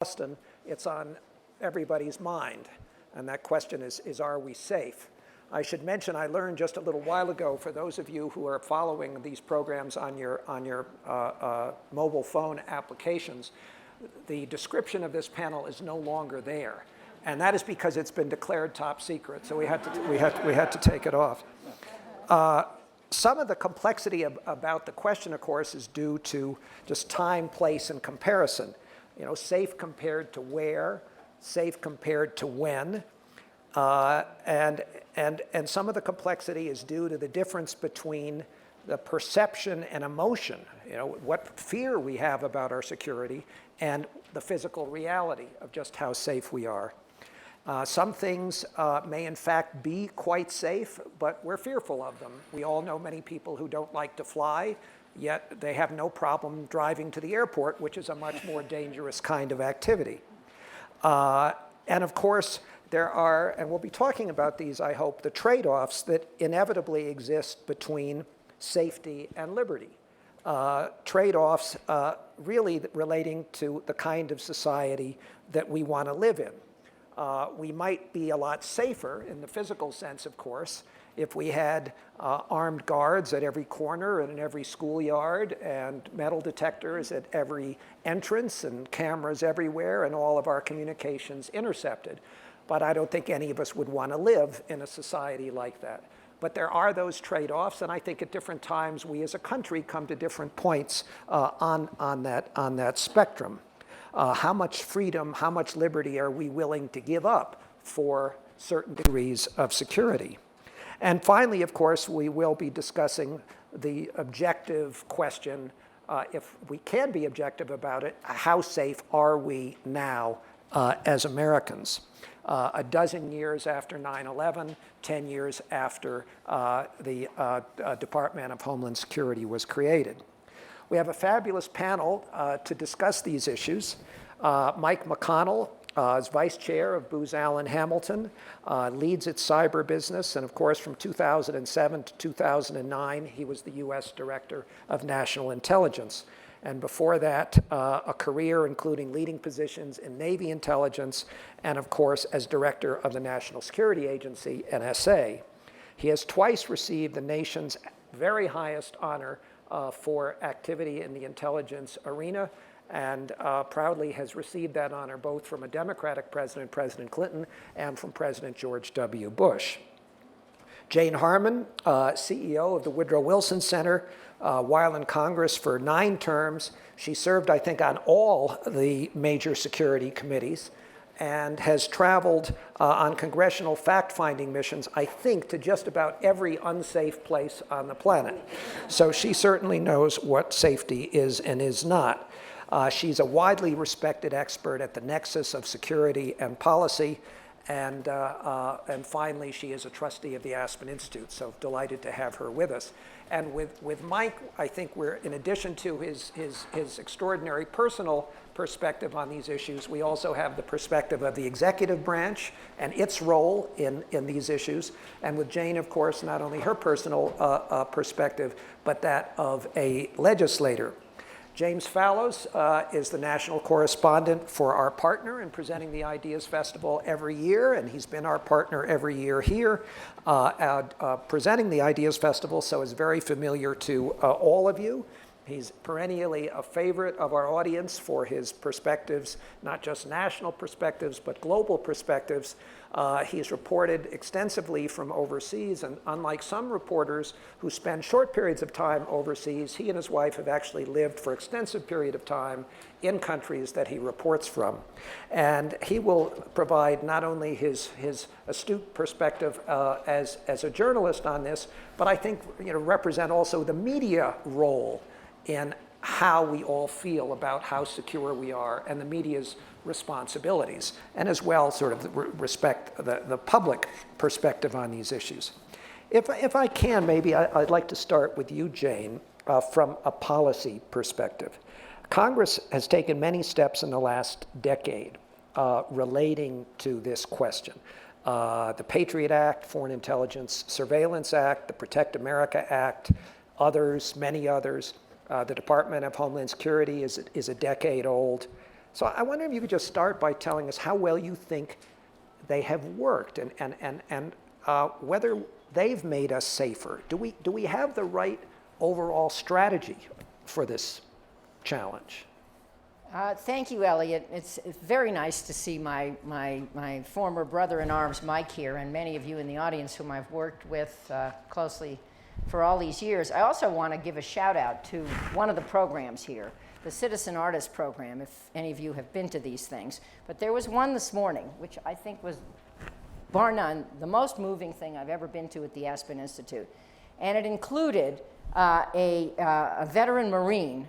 Boston, it's on everybody's mind. And that question is are we safe? I should mention, I learned just a little while ago, for those of you who are following these programs on your mobile phone applications, the description of this panel is no longer there. And that is because it's been declared top secret, so we had to take it off. Some of the complexity about the question, of course, is due to just time, place, and comparison. You know, safe compared to where, safe compared to when, and some of the complexity is due to the difference between the perception and emotion, you know, what fear we have about our security, and the physical reality of just how safe we are. Some things may in fact be quite safe, but we're fearful of them. We all know many people who don't like to fly, yet they have no problem driving to the airport, which is a much more dangerous kind of activity. And of course, there are, and we'll be talking about these, I hope, the trade-offs that inevitably exist between safety and liberty. Trade-offs really relating to the kind of society that we want to live in. We might be a lot safer in the physical sense, of course, if we had armed guards at every corner and in every schoolyard, and metal detectors at every entrance, and cameras everywhere, and all of our communications intercepted. But I don't think any of us would want to live in a society like that. But there are those trade-offs, and I think at different times we as a country come to different points on that spectrum. How much freedom, how much liberty are we willing to give up for certain degrees of security? And finally, of course, we will be discussing the objective question, if we can be objective about it, how safe are we now as Americans? A dozen years after 9/11, 10 years after the Department of Homeland Security was created. We have a fabulous panel to discuss these issues. Mike McConnell is vice chair of Booz Allen Hamilton, leads its cyber business, and of course from 2007 to 2009, he was the US Director of National Intelligence. And before that, a career including leading positions in Navy intelligence, and of course as Director of the National Security Agency, NSA. He has twice received the nation's very highest honor for activity in the intelligence arena, and proudly has received that honor both from a Democratic president, President Clinton, and from President George W. Bush. Jane Harman, CEO of the Woodrow Wilson Center, while in Congress for 9 terms. She served, I think, on all the major security committees, and has traveled on congressional fact-finding missions, I think, to just about every unsafe place on the planet. So she certainly knows what safety is and is not. She's a widely respected expert at the nexus of security and policy, and finally, she is a trustee of the Aspen Institute, so delighted to have her with us. And with Mike, I think we're, in addition to his extraordinary personal perspective on these issues, we also have the perspective of the executive branch and its role in these issues. And with Jane, of course, not only her personal perspective, but that of a legislator. James Fallows is the national correspondent for our partner in presenting the Ideas Festival every year, and he's been our partner every year here presenting the Ideas Festival, so is very familiar to all of you. He's perennially a favorite of our audience for his perspectives, not just national perspectives, but global perspectives. He's reported extensively from overseas, and unlike some reporters who spend short periods of time overseas, he and his wife have actually lived for extensive period of time in countries that he reports from. And he will provide not only his astute perspective as a journalist on this, but I think represent also the media role in how we all feel about how secure we are and the media's responsibilities, and as well sort of respect the public perspective on these issues. If I can, maybe I'd like to start with you, Jane, from a policy perspective. Congress has taken many steps in the last decade relating to this question. The Patriot Act, Foreign Intelligence Surveillance Act, the Protect America Act, others, many others. The Department of Homeland Security is a decade old. So I wonder if you could just start by telling us how well you think they have worked and whether they've made us safer. Do we have the right overall strategy for this challenge? Thank you, Elliot. It's very nice to see my former brother-in-arms, Mike, here, and many of you in the audience whom I've worked with closely for all these years. I also want to give a shout-out to one of the programs here, the Citizen Artist Program, if any of you have been to these things. But there was one this morning, which I think was, bar none, the most moving thing I've ever been to at the Aspen Institute. And it included a veteran Marine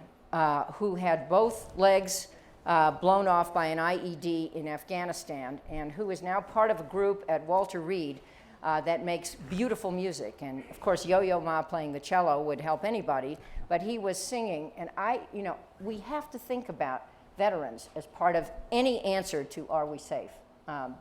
who had both legs blown off by an IED in Afghanistan, and who is now part of a group at Walter Reed that makes beautiful music. And of course, Yo-Yo Ma playing the cello would help anybody, but he was singing. And we have to think about veterans as part of any answer to are we safe?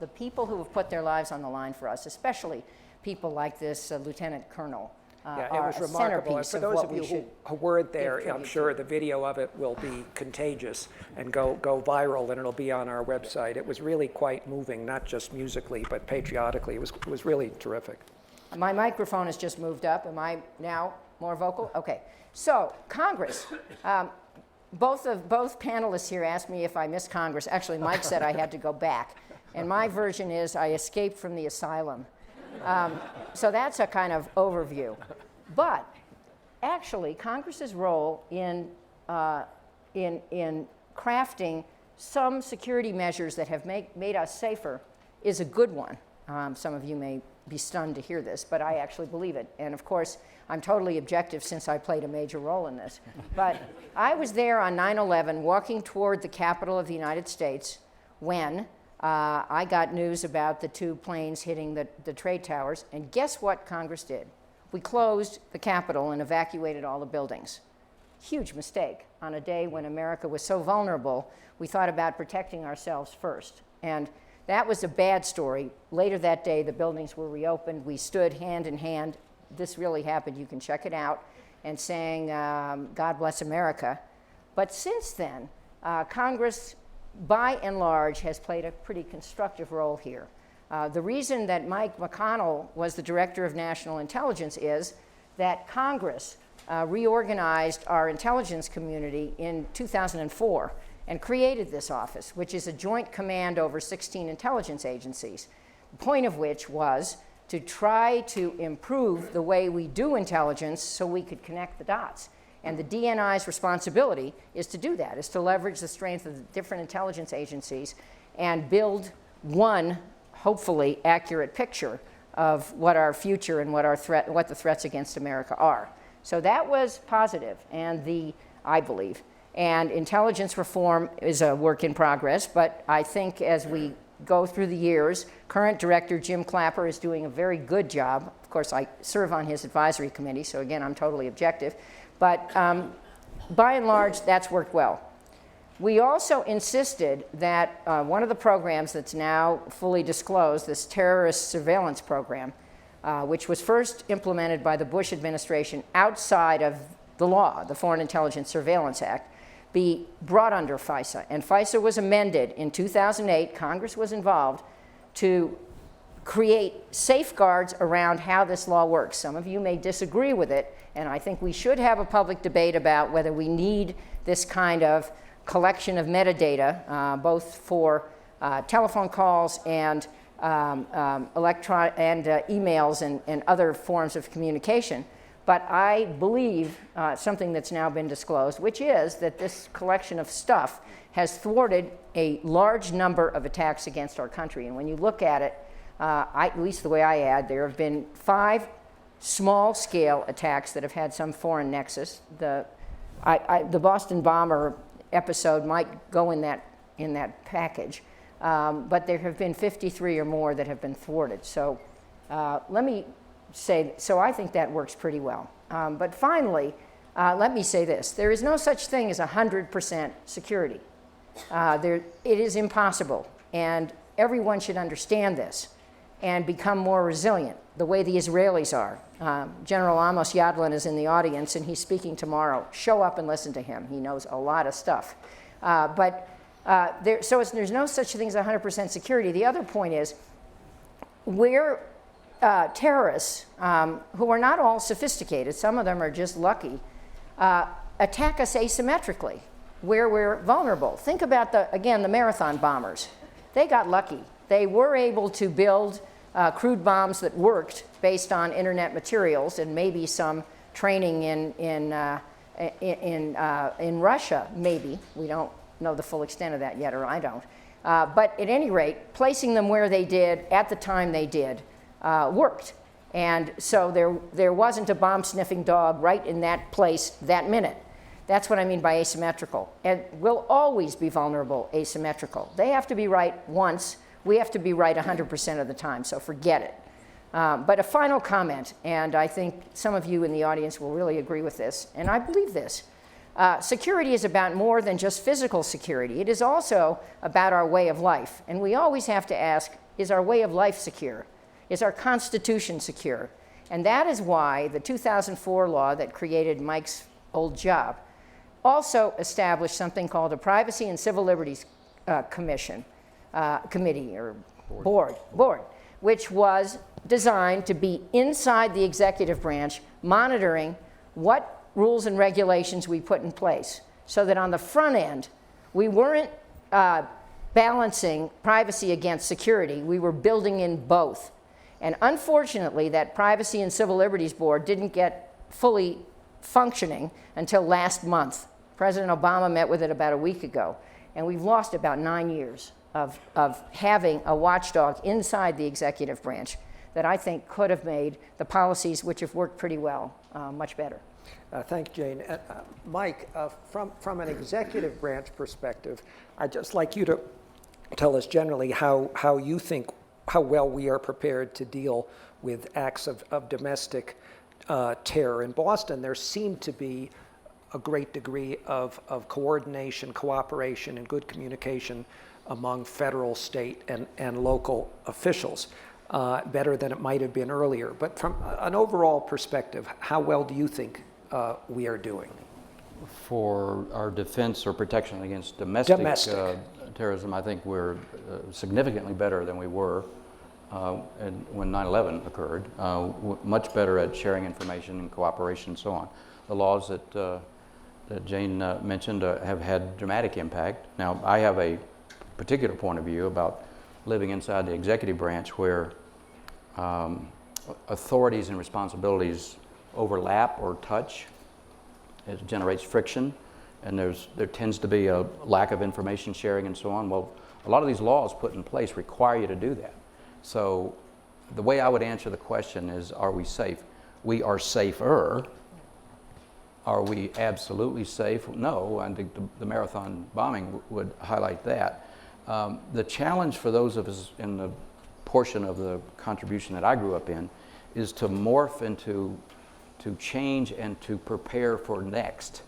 The people who have put their lives on the line for us, especially people like this Lieutenant Colonel, yeah, it was remarkable. And for those of you who weren't there, I'm sure the video of it will be contagious and go viral, and it'll be on our website. It was really quite moving, not just musically, but patriotically. It was really terrific. My microphone has just moved up. Am I now more vocal? Okay. So Congress, both panelists here asked me if I missed Congress. Actually, Mike said I had to go back. And my version is I escaped from the asylum. So that's a kind of overview. But actually, Congress's role in crafting some security measures that have made us safer is a good one. Some of you may be stunned to hear this, but I actually believe it. And of course, I'm totally objective since I played a major role in this. But I was there on 9/11 walking toward the Capitol of the United States when I got news about the two planes hitting the trade towers, and guess what Congress did? We closed the Capitol and evacuated all the buildings. Huge mistake. On a day when America was so vulnerable, we thought about protecting ourselves first. And that was a bad story. Later that day, the buildings were reopened. We stood hand in hand. This really happened. You can check it out, and sang God Bless America. But since then, Congress, by and large, has played a pretty constructive role here. The reason that Mike McConnell was the Director of National Intelligence is that Congress reorganized our intelligence community in 2004 and created this office, which is a joint command over 16 intelligence agencies, the point of which was to try to improve the way we do intelligence so we could connect the dots. And the DNI's responsibility is to do that, is to leverage the strength of the different intelligence agencies and build one, hopefully, accurate picture of what our future and what the threats against America are. So that was positive, and I believe. And intelligence reform is a work in progress, but I think as we go through the years, current Director Jim Clapper is doing a very good job. Of course, I serve on his advisory committee, so again, I'm totally objective. But by and large, that's worked well. We also insisted that one of the programs that's now fully disclosed, this terrorist surveillance program, which was first implemented by the Bush administration outside of the law, the Foreign Intelligence Surveillance Act, be brought under FISA. And FISA was amended in 2008. Congress was involved to create safeguards around how this law works. Some of you may disagree with it, and I think we should have a public debate about whether we need this kind of collection of metadata, both for telephone calls and emails and other forms of communication. But I believe something that's now been disclosed, which is that this collection of stuff has thwarted a large number of attacks against our country. And when you look at it, at least the way I add, there have been 5 small-scale attacks that have had some foreign nexus. The Boston bomber episode might go in that package, but there have been 53 or more that have been thwarted. So let me say, so I think that works pretty well. But finally, let me say this. There is no such thing as 100% security. It is impossible, and everyone should understand this and become more resilient, the way the Israelis are. General Amos Yadlin is in the audience, and he's speaking tomorrow. Show up and listen to him. He knows a lot of stuff. But There's no such thing as 100% security. The other point is, where terrorists, who are not all sophisticated, some of them are just lucky, attack us asymmetrically, where we're vulnerable. Think about, the marathon bombers. They got lucky. They were able to build crude bombs that worked based on internet materials and maybe some training in Russia, maybe. We don't know the full extent of that yet, or I don't. But at any rate, placing them where they did at the time they did worked. And so there wasn't a bomb-sniffing dog right in that place that minute. That's what I mean by asymmetrical. And we'll always be vulnerable asymmetrical. They have to be right once. We have to be right 100% of the time, so forget it. But a final comment, and I think some of you in the audience will really agree with this, and I believe this. Security is about more than just physical security. It is also about our way of life. And we always have to ask, is our way of life secure? Is our Constitution secure? And that is why the 2004 law that created Mike's old job also established something called a Privacy and Civil Liberties Committee or board, which was designed to be inside the executive branch, monitoring what rules and regulations we put in place, so that on the front end, we weren't balancing privacy against security, we were building in both. And unfortunately, that Privacy and Civil Liberties Board didn't get fully functioning until last month. President Obama met with it about a week ago, and we've lost about 9 years of having a watchdog inside the executive branch that I think could have made the policies, which have worked pretty well, much better. Thank you, Jane. Mike, from an executive branch perspective, I'd just like you to tell us generally how you think, how well we are prepared to deal with acts of domestic terror. In Boston, there seemed to be a great degree of coordination, cooperation, and good communication among federal, state, and local officials, better than it might have been earlier. But from an overall perspective, how well do you think we are doing? For our defense or protection against domestic. Terrorism, I think we're significantly better than we were when 9/11 occurred, much better at sharing information and cooperation and so on. The laws that Jane mentioned have had dramatic impact. Now, I have a particular point of view about living inside the executive branch where authorities and responsibilities overlap or touch. It generates friction, and there tends to be a lack of information sharing and so on. Well, a lot of these laws put in place require you to do that. So the way I would answer the question is, are we safe? We are safer. Are we absolutely safe? No, I think the marathon bombing would highlight that. The challenge for those of us in the portion of the contribution that I grew up in is to morph into, to change and to prepare for next.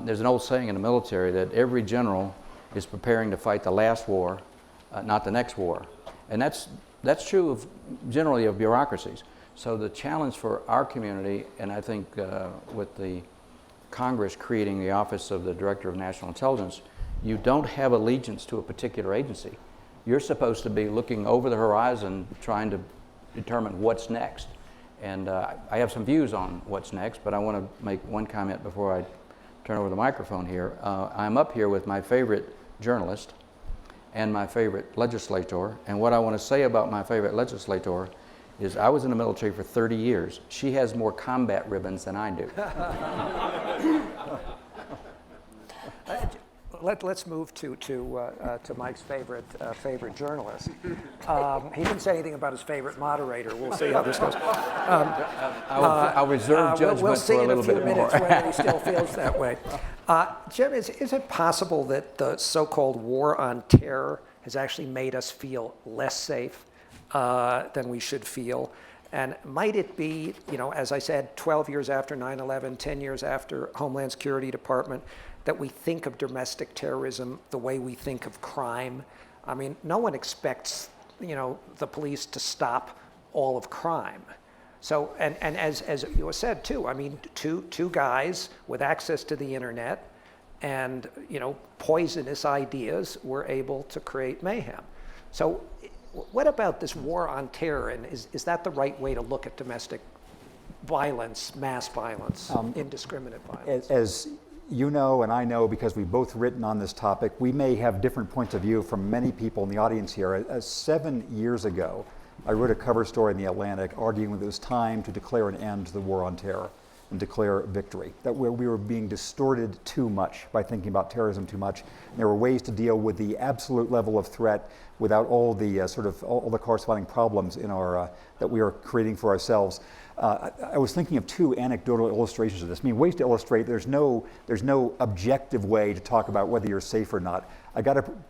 There's an old saying in the military that every general is preparing to fight the last war, not the next war. And that's true of generally of bureaucracies. So the challenge for our community, and I think with the Congress creating the Office of the Director of National Intelligence, you don't have allegiance to a particular agency. You're supposed to be looking over the horizon, trying to determine what's next. And I have some views on what's next, but I want to make one comment before I turn over the microphone here. I'm up here with my favorite journalist and my favorite legislator, and what I want to say about my favorite legislator is I was in the military for 30 years. She has more combat ribbons than I do. Let's move to Mike's favorite journalist. He didn't say anything about his favorite moderator. We'll see how this goes. I'll reserve judgment we'll see for a little bit more. in a few minutes whether he still feels that way. Jim, is it possible that the so-called war on terror has actually made us feel less safe than we should feel? And might it be, as I said, 12 years after 9/11, 10 years after Homeland Security Department, that we think of domestic terrorism the way we think of crime? I mean, no one expects, the police to stop all of crime. So, and as you said too, I mean, two guys with access to the internet and poisonous ideas were able to create mayhem. So what about this war on terror, and is that the right way to look at domestic violence, mass violence, indiscriminate violence? As you know, and I know because we've both written on this topic, we may have different points of view from many people in the audience here. 7 years ago, I wrote a cover story in The Atlantic arguing that it was time to declare an end to the war on terror and declare victory, that we were being distorted too much by thinking about terrorism too much. And there were ways to deal with the absolute level of threat without all the all the corresponding problems in our that we are creating for ourselves. I was thinking of 2 anecdotal illustrations of this. I mean, ways to illustrate there's no objective way to talk about whether you're safe or not.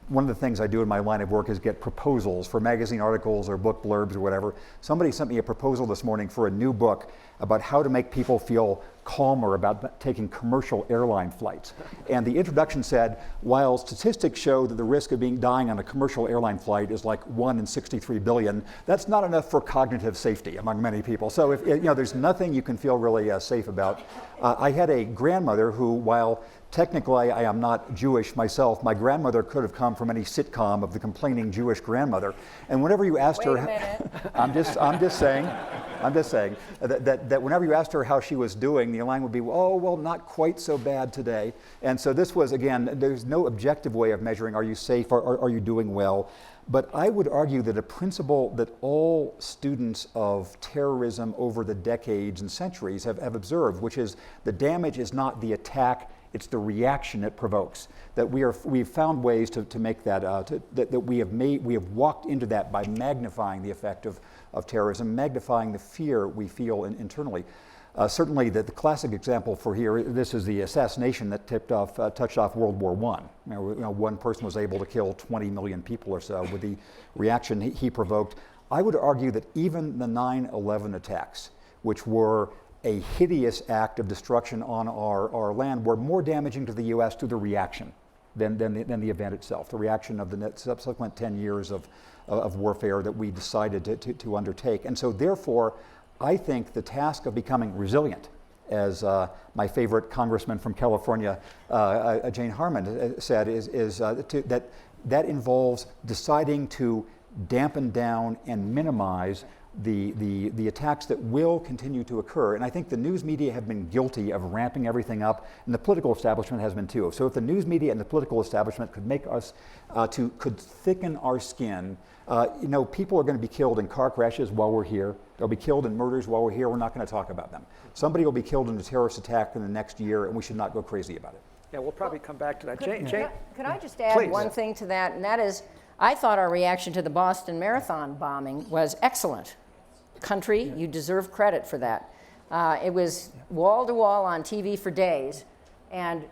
One of the things I do in my line of work is get proposals for magazine articles or book blurbs or whatever. Somebody sent me a proposal this morning for a new book about how to make people feel calmer about taking commercial airline flights. And the introduction said, while statistics show that the risk of dying on a commercial airline flight is like 1 in 63 billion, that's not enough for cognitive safety among many people. So if there's nothing you can feel really safe about. I had a grandmother who, while technically I am not Jewish myself, my grandmother could have come from any sitcom of the complaining Jewish grandmother. And whenever you asked her, Wait a minute. I'm just saying that whenever you asked her how she was doing, the line would be, oh, well, not quite so bad today. And so this was, again, there's no objective way of measuring, are you safe, or are you doing well? But I would argue that a principle that all students of terrorism over the decades and centuries have observed, which is the damage is not the attack, it's the reaction it provokes. That we've found ways to make that, that we have walked into that by magnifying the effect of terrorism, magnifying the fear we feel internally. Certainly the classic example for here, this is the assassination that touched off World War I. One person was able to kill 20 million people or so with the reaction he provoked. I would argue that even the 9/11 attacks, which were a hideous act of destruction on our land, were more damaging to the U.S. through the reaction than the event itself, the reaction of the subsequent 10 years of warfare that we decided to undertake. And so therefore, I think the task of becoming resilient, as my favorite congressman from California, Jane Harman, said, is that involves deciding to dampen down and minimize the attacks that will continue to occur. And I think the news media have been guilty of ramping everything up, and the political establishment has been too. So if the news media and the political establishment could make us, could thicken our skin, people are going to be killed in car crashes while we're here. They'll be killed in murders while we're here. We're not going to talk about them. Somebody will be killed in a terrorist attack in the next year, and we should not go crazy about it. Yeah, we'll probably come back to that. Could I just add Please. one thing to that, and that is, I thought our reaction to the Boston Marathon bombing was excellent. Country, you deserve credit for that. It was wall to wall on TV for days, and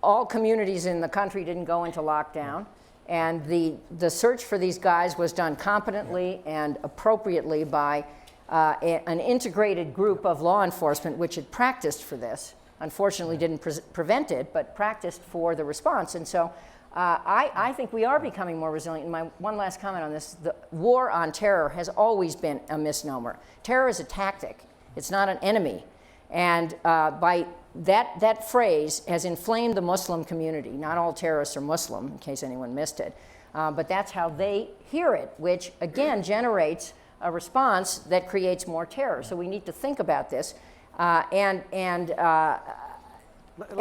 all communities in the country didn't go into lockdown. And the search for these guys was done competently and appropriately by an integrated group of law enforcement which had practiced for this. Unfortunately didn't prevent it, but practiced for the response. And so I think we are becoming more resilient. And my one last comment on this, the war on terror has always been a misnomer. Terror is a tactic. It's not an enemy. And by that phrase has inflamed the Muslim community. Not all terrorists are Muslim, in case anyone missed it. But that's how they hear it, which again generates a response that creates more terror. So we need to think about this. And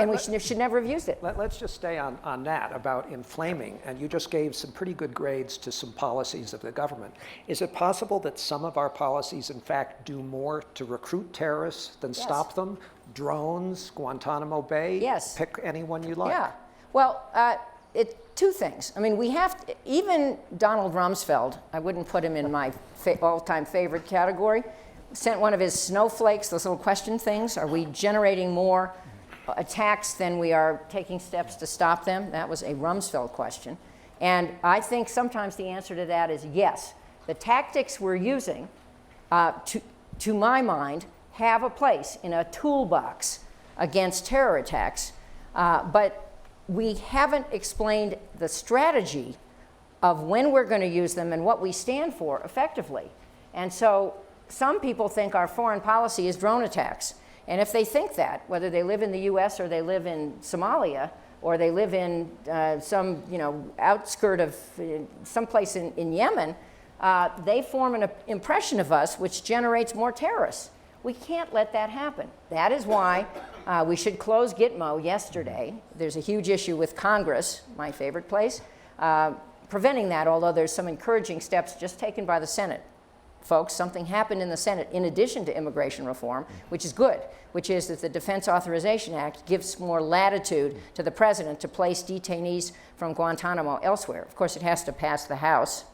we should never have used it. Let's just stay on that about inflaming. And you just gave some pretty good grades to some policies of the government. Is it possible that some of our policies, in fact, do more to recruit terrorists than stop them? Drones, Guantanamo Bay? Yes. Pick anyone you like. Yeah. Well, two things. I mean, we have to, even Donald Rumsfeld, I wouldn't put him in my all-time favorite category, sent one of his snowflakes, those little question things. Are we generating more attacks than we are taking steps to stop them? That was a Rumsfeld question. And I think sometimes the answer to that is yes. The tactics we're using, to my mind, have a place in a toolbox against terror attacks, but we haven't explained the strategy of when we're going to use them and what we stand for effectively. And so some people think our foreign policy is drone attacks. And if they think that, whether they live in the US or they live in Somalia or they live in some outskirt of someplace in Yemen, they form an impression of us which generates more terrorists. We can't let that happen. That is why we should close Gitmo yesterday. There's a huge issue with Congress, my favorite place, preventing that, although there's some encouraging steps just taken by the Senate. Folks, something happened in the Senate in addition to immigration reform, which is good, which is that the Defense Authorization Act gives more latitude to the president to place detainees from Guantanamo elsewhere. Of course, it has to pass the House,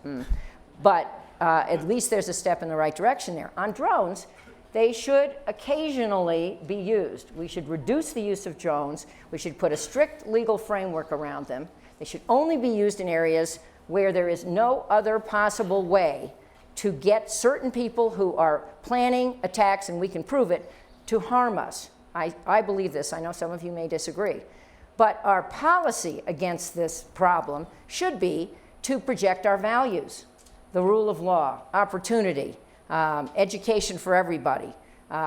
but at least there's a step in the right direction there. On drones, they should occasionally be used. We should reduce the use of drones. We should put a strict legal framework around them. They should only be used in areas where there is no other possible way to get certain people who are planning attacks, and we can prove it, to harm us. I believe this. I know some of you may disagree. But our policy against this problem should be to project our values: the rule of law, opportunity, education for everybody,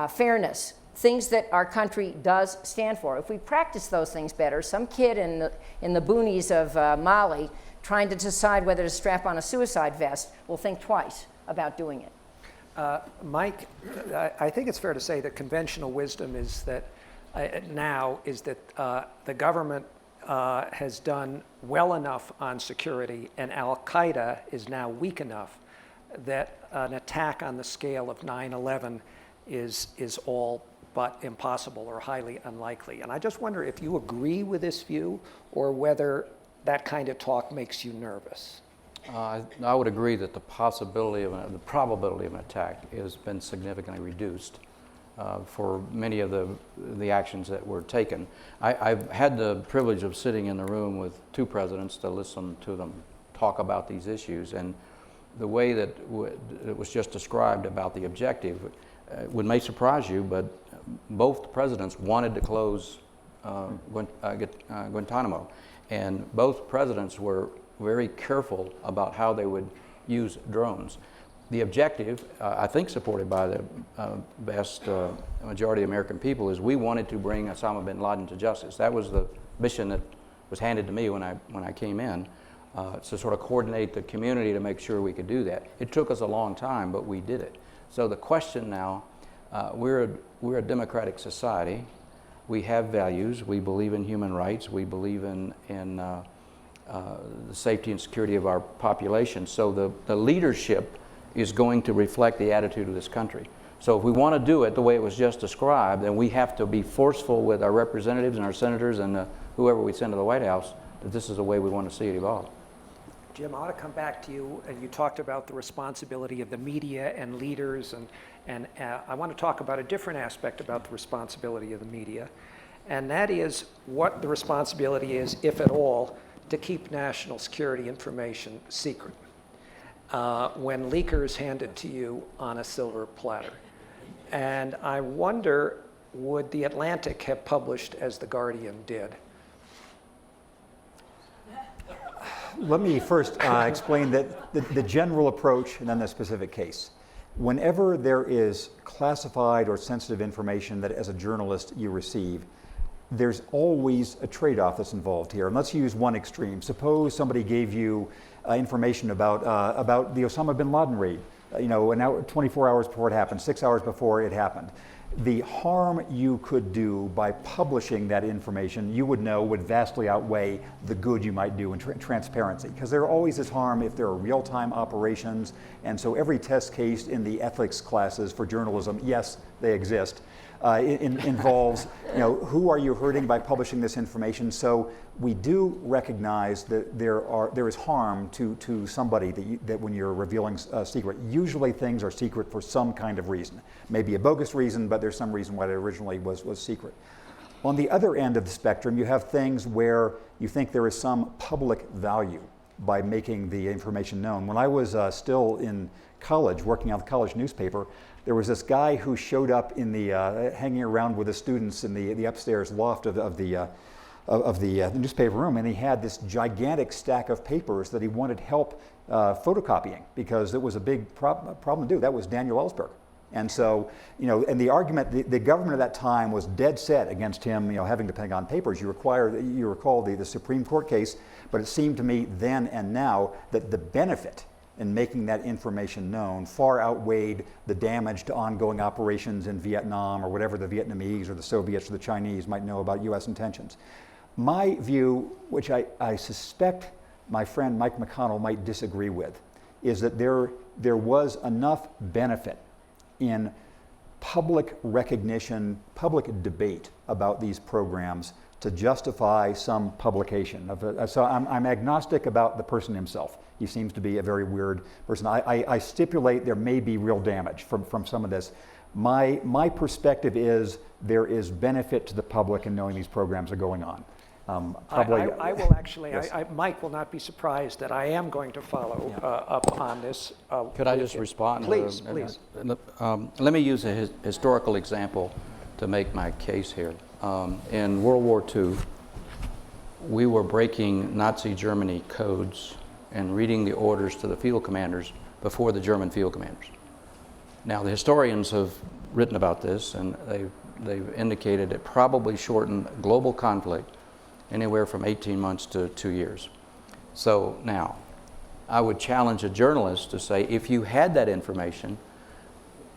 fairness, things that our country does stand for. If we practice those things better, some kid in the boonies of Mali trying to decide whether to strap on a suicide vest will think twice about doing it. Mike, I think it's fair to say that conventional wisdom is that the government has done well enough on security, and Al-Qaeda is now weak enough that an attack on the scale of 9/11 is all but impossible or highly unlikely. And I just wonder if you agree with this view, or whether that kind of talk makes you nervous. I would agree that the probability of an attack has been significantly reduced for many of the actions that were taken. I've had the privilege of sitting in the room with two presidents to listen to them talk about these issues, and the way that it was just described about the objective may surprise you, but both presidents wanted to close Guantanamo, and both presidents were very careful about how they would use drones. The objective, I think supported by the vast majority of American people, is we wanted to bring Osama bin Laden to justice. That was the mission that was handed to me when I came in, to sort of coordinate the community to make sure we could do that. It took us a long time, but we did it. So the question now, we're a democratic society. We have values. We believe in human rights. We believe in the safety and security of our population. So the leadership is going to reflect the attitude of this country. So if we want to do it the way it was just described, then we have to be forceful with our representatives and our senators and whoever we send to the White House that this is the way we want to see it evolve. Jim, I want to come back to you, and you talked about the responsibility of the media and leaders, and I want to talk about a different aspect about the responsibility of the media, and that is what the responsibility is, if at all, to keep national security information secret when leakers hand it to you on a silver platter. And I wonder, would The Atlantic have published as The Guardian did? Let me first explain that the general approach and then the specific case. Whenever there is classified or sensitive information that as a journalist you receive, there's always a trade-off that's involved here. And let's use one extreme. Suppose somebody gave you information about the Osama bin Laden raid, an hour, 24 hours before it happened, 6 hours before it happened. The harm you could do by publishing that information, you would know, would vastly outweigh the good you might do in transparency. Because there always is harm if there are real-time operations, and so every test case in the ethics classes for journalism, yes, they exist, involves, who are you hurting by publishing this information? So we do recognize that there is harm to somebody that when you're revealing a secret. Usually things are secret for some kind of reason. Maybe a bogus reason, but there's some reason why it originally was secret. On the other end of the spectrum, you have things where you think there is some public value by making the information known. When I was still in college, working on the college newspaper, there was this guy who showed up in the hanging around with the students in the upstairs loft of the newspaper room, and he had this gigantic stack of papers that he wanted help photocopying because it was a big problem to do. That was Daniel Ellsberg. And so, and the argument, the government at that time was dead set against him, having the Pentagon Papers. You recall the Supreme Court case, but it seemed to me then and now that the benefit in making that information known far outweighed the damage to ongoing operations in Vietnam or whatever the Vietnamese or the Soviets or the Chinese might know about U.S. intentions. My view, which I suspect my friend Mike McConnell might disagree with, is that there was enough benefit in public recognition, public debate about these programs to justify some publication. So I'm agnostic about the person himself. He seems to be a very weird person. I stipulate there may be real damage from some of this. My perspective is there is benefit to the public in knowing these programs are going on. I will actually, Yes. Mike will not be surprised that I am going to follow up on this. Could I just respond? Please, please. Let me use a historical example to make my case here. In World War II, we were breaking Nazi Germany codes and reading the orders to the field commanders before the German field commanders. Now, the historians have written about this, and they've indicated it probably shortened global conflict anywhere from 18 months to 2 years. So now, I would challenge a journalist to say, if you had that information,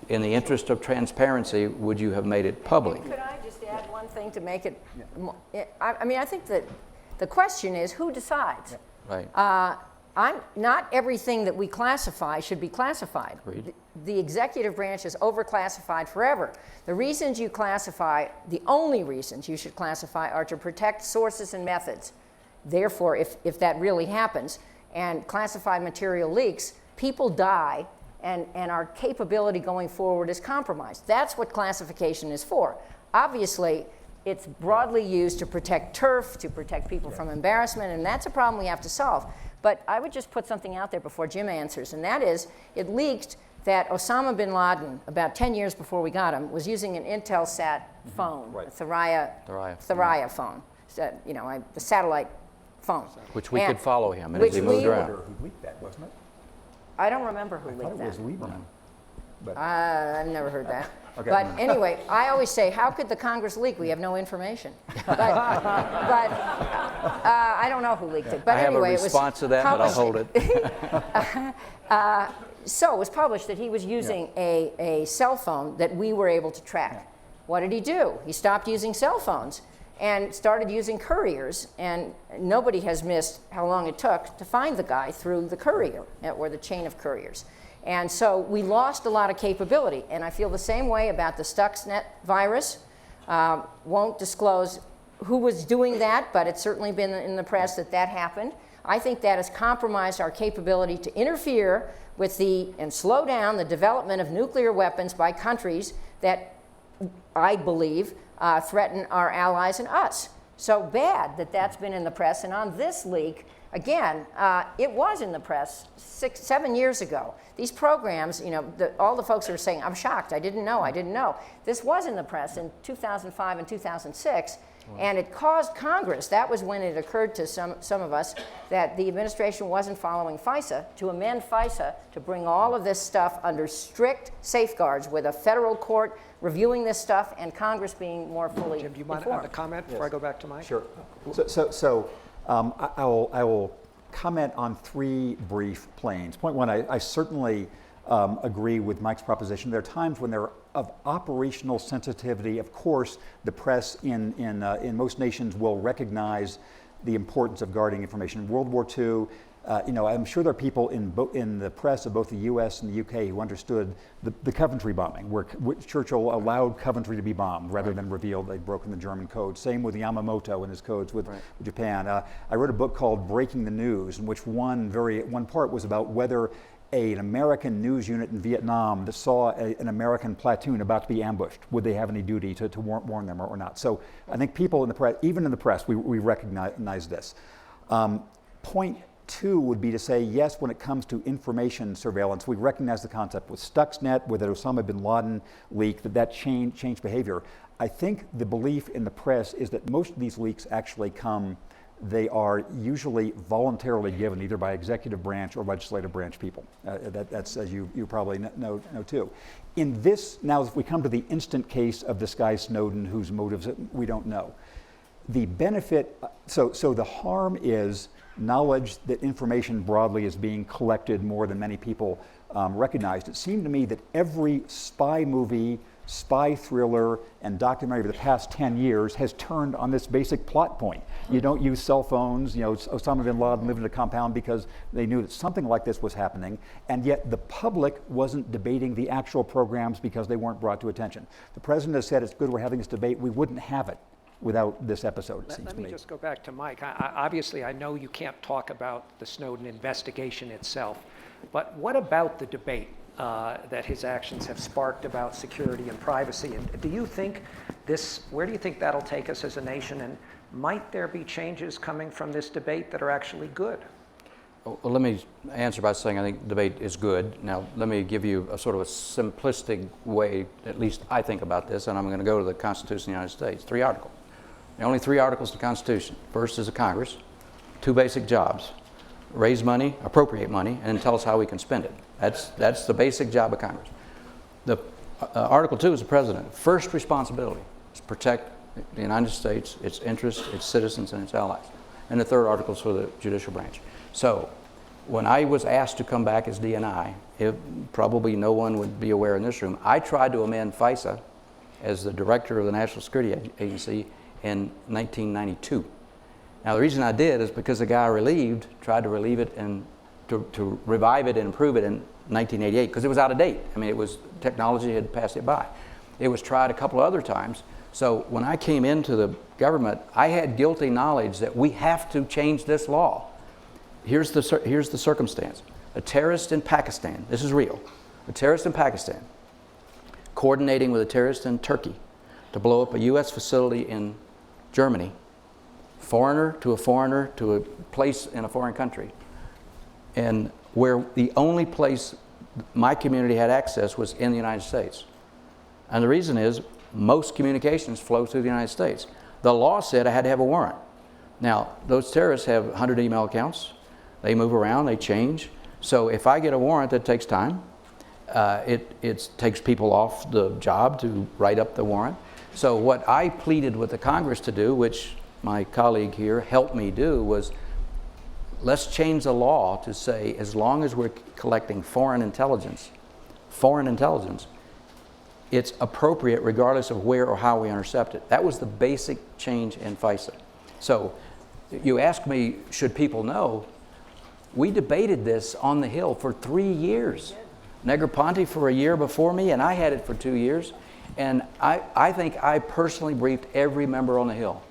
in the interest of transparency, would you have made it public? Could I just add one thing to make it? I mean, I think that the question is who decides. Right. Not everything that we classify should be classified. Agreed. The executive branch is overclassified forever. The reasons you classify, the only reasons you should classify are to protect sources and methods. Therefore, if that really happens and classified material leaks, people die and our capability going forward is compromised. That's what classification is for. Obviously, it's broadly used to protect turf, to protect people from embarrassment, and that's a problem we have to solve. But I would just put something out there before Jim answers, and that is, it leaked that Osama bin Laden, about 10 years before we got him, was using an Intelsat phone, a Thuraya phone, so, the satellite phone. Which we could follow him as which he moved we- around. Who leaked that, wasn't it? I don't remember who I leaked thought it that. was Lieberman. But I've never heard that. Okay. But anyway, I always say, how could the Congress leak? We have no information. But I don't know who leaked it. But I have anyway, a response to that, but I'll hold it. So it was published that he was using a cell phone that we were able to track. What did he do? He stopped using cell phones and started using couriers, and nobody has missed how long it took to find the guy through the courier or the chain of couriers. And so we lost a lot of capability, and I feel the same way about the Stuxnet virus. Won't disclose who was doing that, but it's certainly been in the press that happened. I think that has compromised our capability to interfere with and slow down the development of nuclear weapons by countries that I believe threaten our allies and us. So bad that that's been in the press, and on this leak, again, it was in the press 7 years ago. These programs, all the folks who are saying, I'm shocked, I didn't know. This was in the press in 2005 and 2006, and it caused Congress, that was when it occurred to some of us, that the administration wasn't following FISA, to amend FISA to bring all of this stuff under strict safeguards with a federal court reviewing this stuff and Congress being more fully Jim, do you mind informed. a comment before I go back to Mike? Sure. So I will comment on 3 brief planes. Point 1, I certainly agree with Mike's proposition. There are times when they're of operational sensitivity. Of course, the press in most nations will recognize the importance of guarding information. In World War II, I'm sure there are people in the press of both the U.S. and the U.K. who understood the Coventry bombing, where Churchill allowed Coventry to be bombed rather than revealed they'd broken the German code. Same with Yamamoto and his codes with Japan. I wrote a book called Breaking the News, in which one part was about whether an American news unit in Vietnam that saw an American platoon about to be ambushed, would they have any duty to warn them or not? So I think people in the press, even in the press, we recognize this. Point 2 would be to say, yes, when it comes to information surveillance, we recognize the concept with Stuxnet, with the Osama bin Laden leak, that changed behavior. I think the belief in the press is that most of these leaks actually come they are usually voluntarily given either by executive branch or legislative branch people. That's, as you probably know too. In this, now if we come to the instant case of this guy Snowden, whose motives we don't know, the benefit, so the harm is knowledge that information broadly is being collected more than many people recognized. It seemed to me that every spy movie, spy thriller, and documentary over the past 10 years has turned on this basic plot point. You don't use cell phones. You know, Osama bin Laden lived in a compound because they knew that something like this was happening, and yet the public wasn't debating the actual programs because they weren't brought to attention. The president has said it's good we're having this debate. We wouldn't have it without this episode, it seems to me. Let me just go back to Mike. Obviously, I know you can't talk about the Snowden investigation itself, but what about the debate that his actions have sparked about security and privacy? And do you think where do you think that'll take us as a nation? And might there be changes coming from this debate that are actually good? Well, let me answer by saying I think the debate is good. Now, let me give you a sort of a simplistic way, at least I think about this, and I'm going to go to the Constitution of the United States. 3 articles. There are only 3 articles to the Constitution. First is a Congress, 2 basic jobs: raise money, appropriate money, and then tell us how we can spend it. That's the basic job of Congress. The Article 2 is the president. First responsibility is protect the United States, its interests, its citizens, and its allies. And the 3rd article is for the judicial branch. So when I was asked to come back as DNI, probably no one would be aware in this room, I tried to amend FISA as the director of the National Security Agency in 1992. Now the reason I did is because the guy relieved tried to relieve it and to revive it and improve it in 1988 because it was out of date. I mean, technology had passed it by. It was tried a couple of other times. So when I came into the government, I had guilty knowledge that we have to change this law. Here's the circumstance. A terrorist in Pakistan, this is real, a terrorist in Pakistan coordinating with a terrorist in Turkey to blow up a U.S. facility in Germany, foreigner to a place in a foreign country, and where the only place my community had access was in the United States. And the reason is most communications flow through the United States. The law said I had to have a warrant. Now, those terrorists have 100 email accounts. They move around, they change. So if I get a warrant, that takes time. It takes people off the job to write up the warrant. So what I pleaded with the Congress to do, which my colleague here helped me do, was let's change the law to say as long as we're collecting foreign intelligence, it's appropriate regardless of where or how we intercept it. That was the basic change in FISA. So you ask me, should people know? We debated this on the Hill for 3 years. Negroponte for a year before me, and I had it for 2 years. And I think I personally briefed every member on the Hill.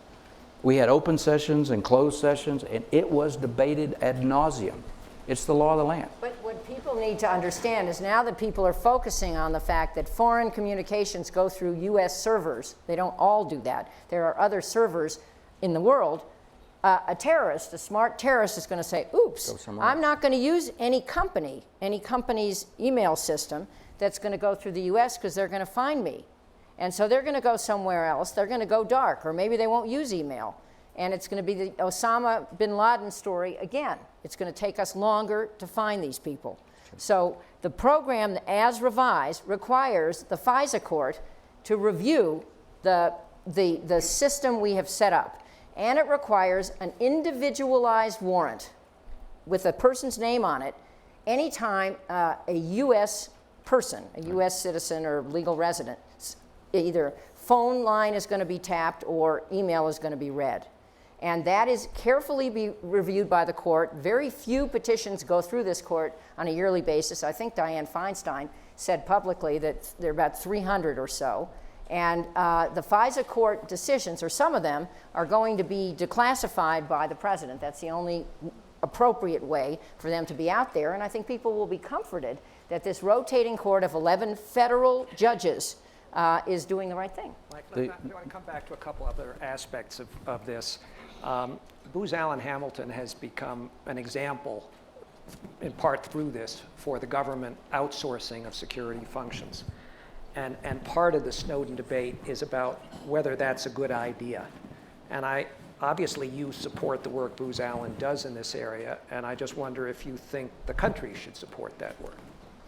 We had open sessions and closed sessions, and it was debated ad nauseum. It's the law of the land. But what people need to understand is now that people are focusing on the fact that foreign communications go through U.S. servers, they don't all do that. There are other servers in the world. A terrorist, a smart terrorist, is going to say, oops, I'm not going to use any company's email system that's going to go through the U.S. because they're going to find me. And so they're going to go somewhere else. They're going to go dark, or maybe they won't use email. And it's going to be the Osama bin Laden story again. It's going to take us longer to find these people. So the program, as revised, requires the FISA court to review the system we have set up. And it requires an individualized warrant with a person's name on it anytime a U.S. person, a U.S. citizen or legal resident, either phone line is going to be tapped or email is going to be read. And that is carefully be reviewed by the court. Very few petitions go through this court on a yearly basis. I think Dianne Feinstein said publicly that there are about 300 or so. And the FISA court decisions, or some of them, are going to be declassified by the president. That's the only appropriate way for them to be out there. And I think people will be comforted that this rotating court of 11 federal judges is doing the right thing. Mike, I want to come back to a couple other aspects of this. Booz Allen Hamilton has become an example, in part through this, for the government outsourcing of security functions. And part of the Snowden debate is about whether that's a good idea. And I obviously you support the work Booz Allen does in this area, and I just wonder if you think the country should support that work.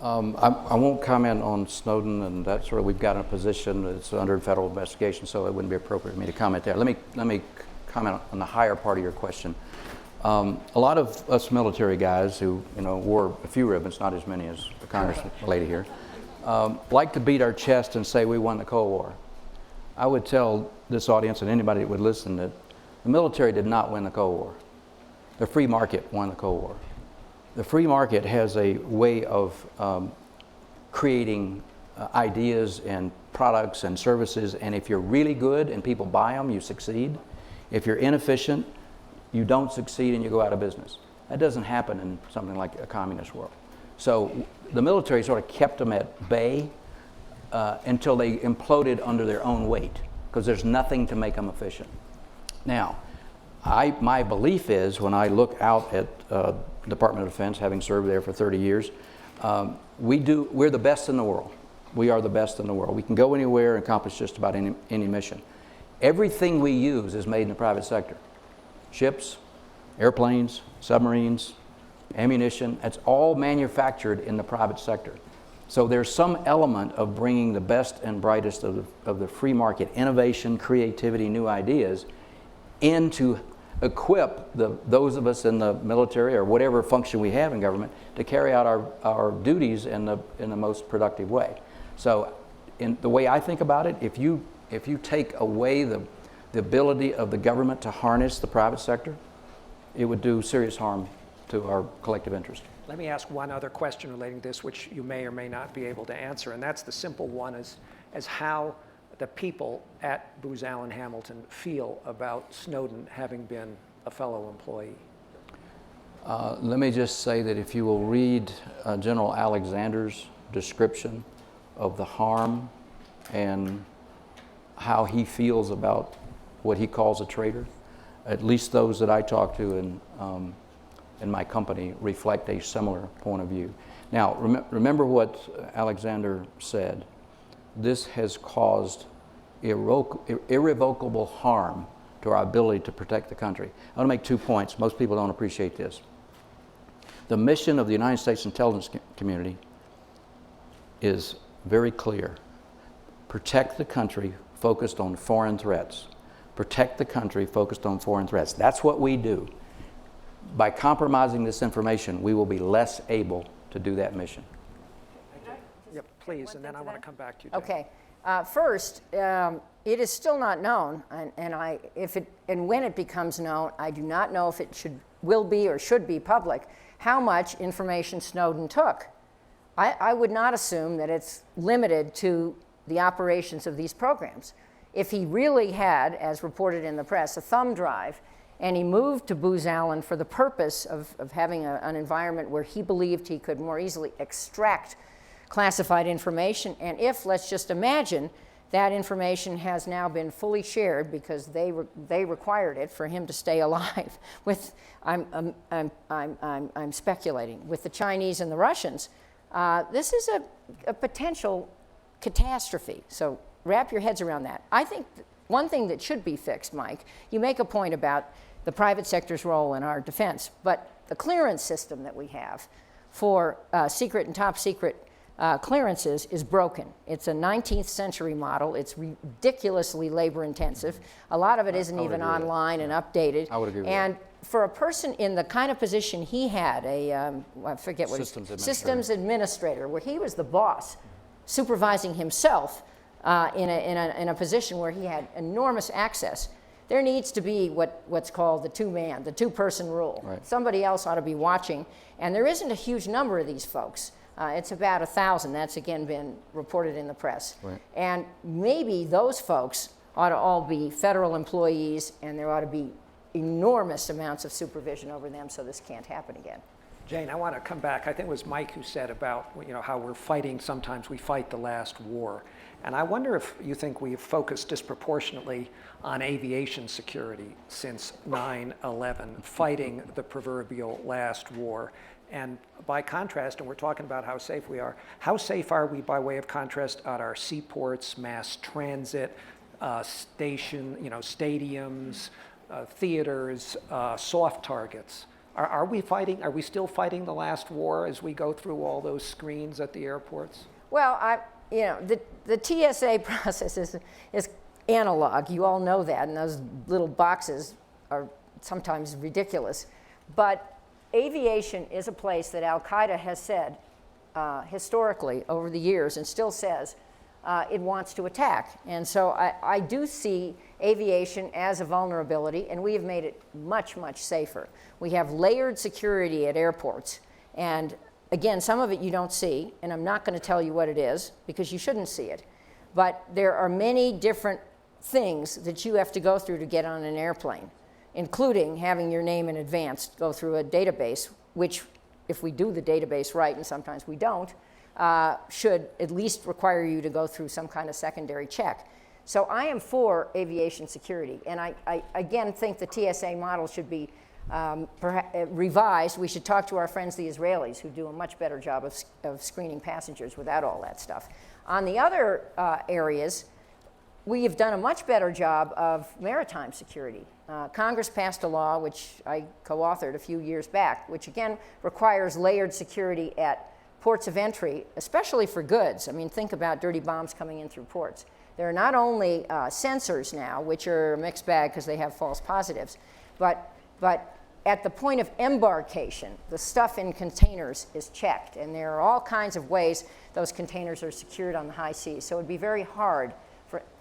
I won't comment on Snowden and that sort of. We've got a position that's under federal investigation, so it wouldn't be appropriate for me to comment there. Let me comment on the higher part of your question. A lot of us military guys who wore a few ribbons, not as many as the Congress lady here, like to beat our chest and say we won the Cold War. I would tell this audience and anybody that would listen that the military did not win the Cold War. The free market won the Cold War. The free market has a way of creating ideas and products and services, and if you're really good and people buy them, you succeed. If you're inefficient, you don't succeed and you go out of business. That doesn't happen in something like a communist world. So the military sort of kept them at bay until they imploded under their own weight, because there's nothing to make them efficient. Now, my belief is, when I look out at Department of Defense, having served there for 30 years, we're the best in the world. We are the best in the world. We can go anywhere and accomplish just about any mission. Everything we use is made in the private sector. Ships, airplanes, submarines, ammunition, that's all manufactured in the private sector. So there's some element of bringing the best and brightest of the free market innovation, creativity, new ideas into equip those of us in the military or whatever function we have in government to carry out our duties in the most productive way. So in the way I think about it, if you take away the ability of the government to harness the private sector, it would do serious harm to our collective interest. Let me ask one other question relating to this, which you may or may not be able to answer, and that's the simple one, as how the people at Booz Allen Hamilton feel about Snowden having been a fellow employee. Let me just say that if you will read General Alexander's description of the harm and how he feels about what he calls a traitor, at least those that I talk to in my company reflect a similar point of view. Now, remember what Alexander said. This has caused irrevocable harm to our ability to protect the country. I want to make 2 points. Most people don't appreciate this. The mission of the United States intelligence community is very clear. Protect the country focused on foreign threats. Protect the country focused on foreign threats. That's what we do. By compromising this information, we will be less able to do that mission. Yep, please, and then I want to come back to you, Jane. Okay. First, it is still not known, and when it becomes known, I do not know if it will be or should be public, how much information Snowden took. I would not assume that it's limited to the operations of these programs. If he really had, as reported in the press, a thumb drive, and he moved to Booz Allen for the purpose of having an environment where he believed he could more easily extract classified information, and if, let's just imagine, that information has now been fully shared because they required it for him to stay alive with, I'm speculating, with the Chinese and the Russians, this is a potential catastrophe. So wrap your heads around that. I think one thing that should be fixed, Mike, you make a point about the private sector's role in our defense, but the clearance system that we have for secret and top secret clearances is broken. It's a 19th century model. It's ridiculously labor intensive. A lot of it isn't even online and updated. I would agree with and for a person in the kind of position he had, I forget what systems administrator, where he was the boss, supervising himself in a position where he had enormous access, there needs to be what's called the two-person rule. Right. Somebody else ought to be watching, and there isn't a huge number of these folks. It's about 1,000. That's again been reported in the press. Right. And maybe those folks ought to all be federal employees, and there ought to be enormous amounts of supervision over them so this can't happen again. Jane, I want to come back. I think it was Mike who said about how we're fighting, sometimes we fight the last war. And I wonder if you think we've focused disproportionately on aviation security since 9/11, fighting the proverbial last war. And by contrast, and we're talking about how safe we are, how safe are we by way of contrast at our seaports, mass transit, stadiums, theaters, soft targets. Are we still fighting the last war as we go through all those screens at the airports? Well, the TSA process is analog. You all know that, and those little boxes are sometimes ridiculous. But aviation is a place that Al-Qaeda has said historically over the years, and still says, it wants to attack. And so I do see aviation as a vulnerability, and we have made it much, much safer. We have layered security at airports, and again, some of it you don't see, and I'm not going to tell you what it is, because you shouldn't see it. But there are many different things that you have to go through to get on an airplane, including having your name in advance go through a database, which, if we do the database right, and sometimes we don't, should at least require you to go through some kind of secondary check. So I am for aviation security, and I again think the TSA model should be revised. We should talk to our friends the Israelis, who do a much better job of screening passengers without all that stuff. On the other areas, we have done a much better job of maritime security. Congress passed a law, which I co-authored a few years back, which again requires layered security at ports of entry, especially for goods. I mean, think about dirty bombs coming in through ports. There are not only sensors now, which are a mixed bag because they have false positives, but at the point of embarkation, the stuff in containers is checked, and there are all kinds of ways those containers are secured on the high seas. So it'd be very hard,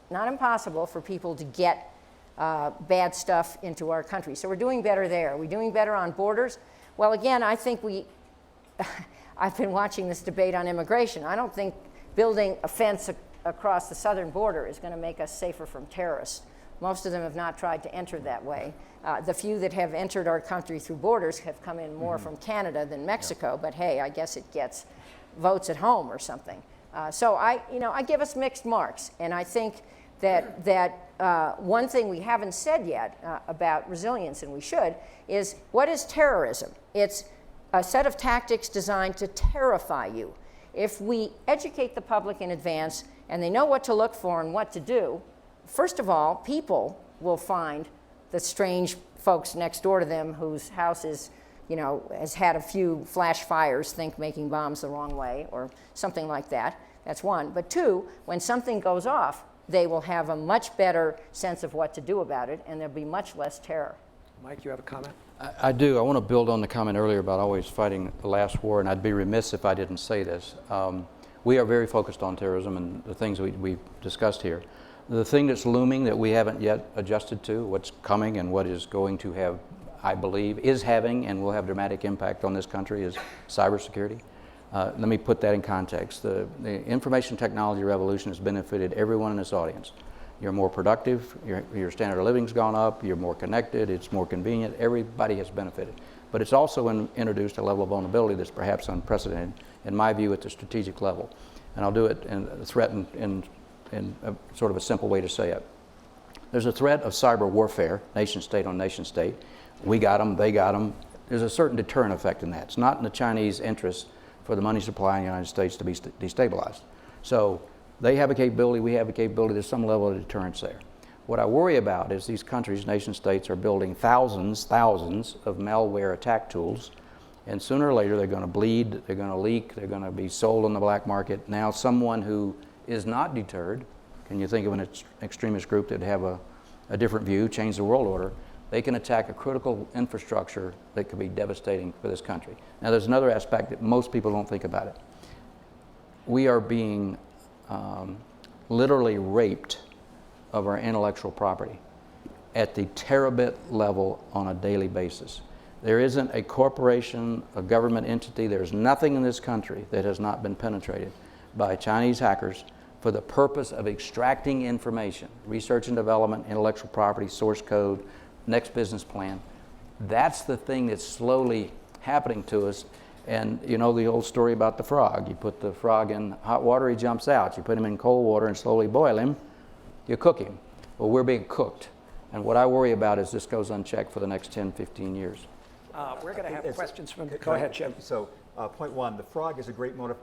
not impossible, for people to get bad stuff into our country. So we're doing better there. Are we doing better on borders? Well, again, I think I've been watching this debate on immigration. I don't think building a fence across the southern border is going to make us safer from terrorists. Most of them have not tried to enter that way. The few that have entered our country through borders have come in more from Canada than Mexico, but hey, I guess it gets votes at home or something. So I give us mixed marks, and I think that one thing we haven't said yet about resilience, and we should, is what is terrorism? It's a set of tactics designed to terrify you. If we educate the public in advance and they know what to look for and what to do, first of all, people will find the strange folks next door to them whose house is, has had a few flash fires, think making bombs the wrong way or something like that. That's one. But two, when something goes off, they will have a much better sense of what to do about it, and there'll be much less terror. Mike, you have a comment? I do. I want to build on the comment earlier about always fighting the last war, and I'd be remiss if I didn't say this. We are very focused on terrorism and the things we've discussed here. The thing that's looming that we haven't yet adjusted to, what's coming and what is going to have, I believe, is having and will have dramatic impact on this country, is cybersecurity. Let me put that in context. The information technology revolution has benefited everyone in this audience. You're more productive, your standard of living's gone up, you're more connected, it's more convenient, everybody has benefited. But it's also introduced a level of vulnerability that's perhaps unprecedented, in my view, at the strategic level. And I'll do it in a sort of a simple way to say it. There's a threat of cyber warfare, nation state on nation state. We got them, they got them. There's a certain deterrent effect in that. It's not in the Chinese interest for the money supply in the United States to be destabilized. So they have a capability, we have a capability, there's some level of deterrence there. What I worry about is these countries, nation states, are building thousands of malware attack tools, and sooner or later they're going to bleed, they're going to leak, they're going to be sold on the black market. Now someone who is not deterred, can you think of an extremist group that have a different view, change the world order, they can attack a critical infrastructure that could be devastating for this country. Now there's another aspect that most people don't think about it. We are being literally raped of our intellectual property at the terabit level on a daily basis. There isn't a corporation, a government entity, there's nothing in this country that has not been penetrated by Chinese hackers for the purpose of extracting information, research and development, intellectual property, source code, next business plan. That's the thing that's slowly happening to us. And you know the old story about the frog. You put the frog in hot water, he jumps out. You put him in cold water and slowly boil him, you cook him. Well, we're being cooked. And what I worry about is this goes unchecked for the next 10, 15 years. We're going to have questions from... Go ahead, Jim. So Point one, the frog is a great motive.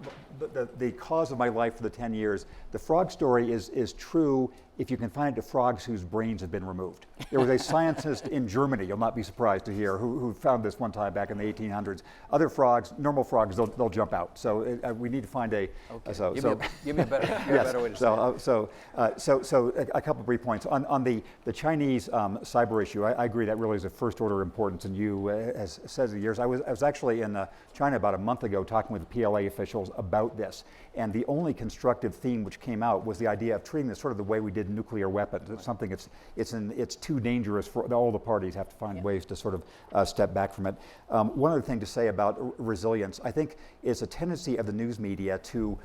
The cause of my life for the 10 years, the frog story is true if you can find it to frogs whose brains have been removed. There was a scientist in Germany, you'll not be surprised to hear, who found this one time back in the 1800s. Other frogs, normal frogs, they'll jump out. So we need to find a... Okay. Give me a better way to say it. So a couple of brief points. On the Chinese cyber issue, I agree that really is of first order importance, and you, as says the years, I was actually in China about a month ago talking with the PLA officials about this, and the only constructive theme which came out was the idea of treating this sort of the way we did nuclear weapons. It's something it's too dangerous for all the parties have to find ways to sort of step back from it. One other thing to say about resilience, I think, is a tendency of the news media to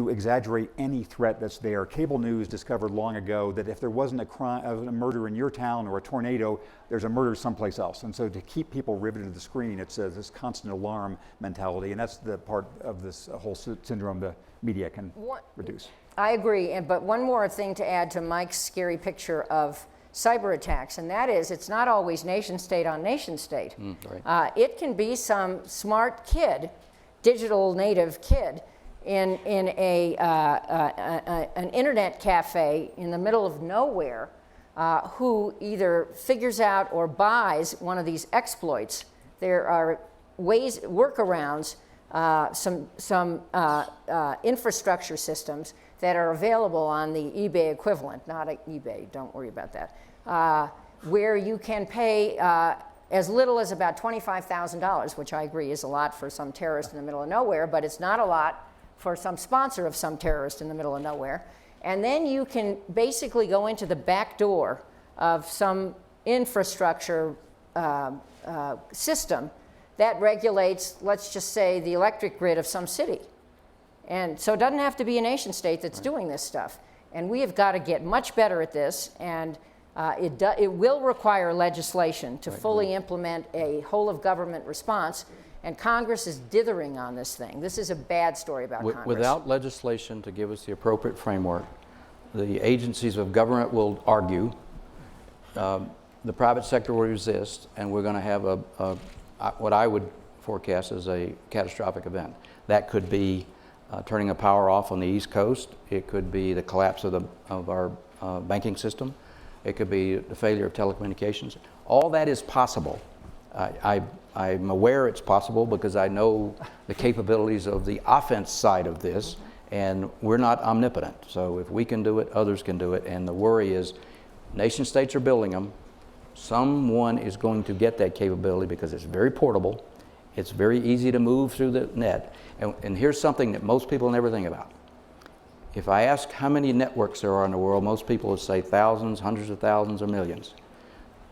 exaggerate any threat that's there. Cable news discovered long ago that if there wasn't a crime, a murder in your town or a tornado, there's a murder someplace else. And so to keep people riveted to the screen, it's this constant alarm mentality, and that's the part of this whole syndrome the media can reduce. I agree, but one more thing to add to Mike's scary picture of cyber attacks, and that is it's not always nation state on nation state. Right. It can be some smart kid, digital native kid, in an internet cafe in the middle of nowhere who either figures out or buys one of these exploits. There are ways, workarounds, some infrastructure systems that are available on the eBay equivalent, not eBay, don't worry about that, where you can pay as little as about $25,000, which I agree is a lot for some terrorist in the middle of nowhere, but it's not a lot for some sponsor of some terrorist in the middle of nowhere. And then you can basically go into the back door of some infrastructure system that regulates, let's just say, the electric grid of some city. And so it doesn't have to be a nation state that's doing this stuff. And we have got to get much better at this, and it will require legislation to fully implement a whole of government response. And Congress is dithering on this thing. This is a bad story about Congress. Without legislation to give us the appropriate framework, the agencies of government will argue, the private sector will resist, and we're going to have what I would forecast as a catastrophic event. That could be turning a power off on the East Coast. It could be the collapse of our banking system. It could be the failure of telecommunications. All that is possible. I'm aware it's possible because I know the capabilities of the offense side of this, and we're not omnipotent. So if we can do it, others can do it. And the worry is nation states are building them. Someone is going to get that capability because it's very portable. It's very easy to move through the net. And here's something that most people never think about. If I ask how many networks there are in the world, most people would say thousands, hundreds of thousands, or millions.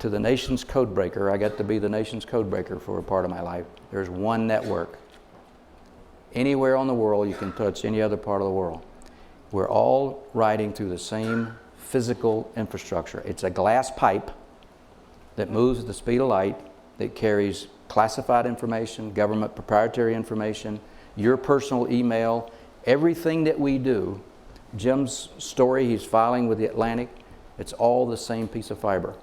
To the nation's code breaker, I got to be the nation's code breaker for a part of my life. There's one network. Anywhere on the world, you can touch any other part of the world. We're all riding through the same physical infrastructure. It's a glass pipe that moves at the speed of light, that carries classified information, government proprietary information, your personal email, everything that we do. Jim's story he's filing with the Atlantic, it's all the same piece of fiber.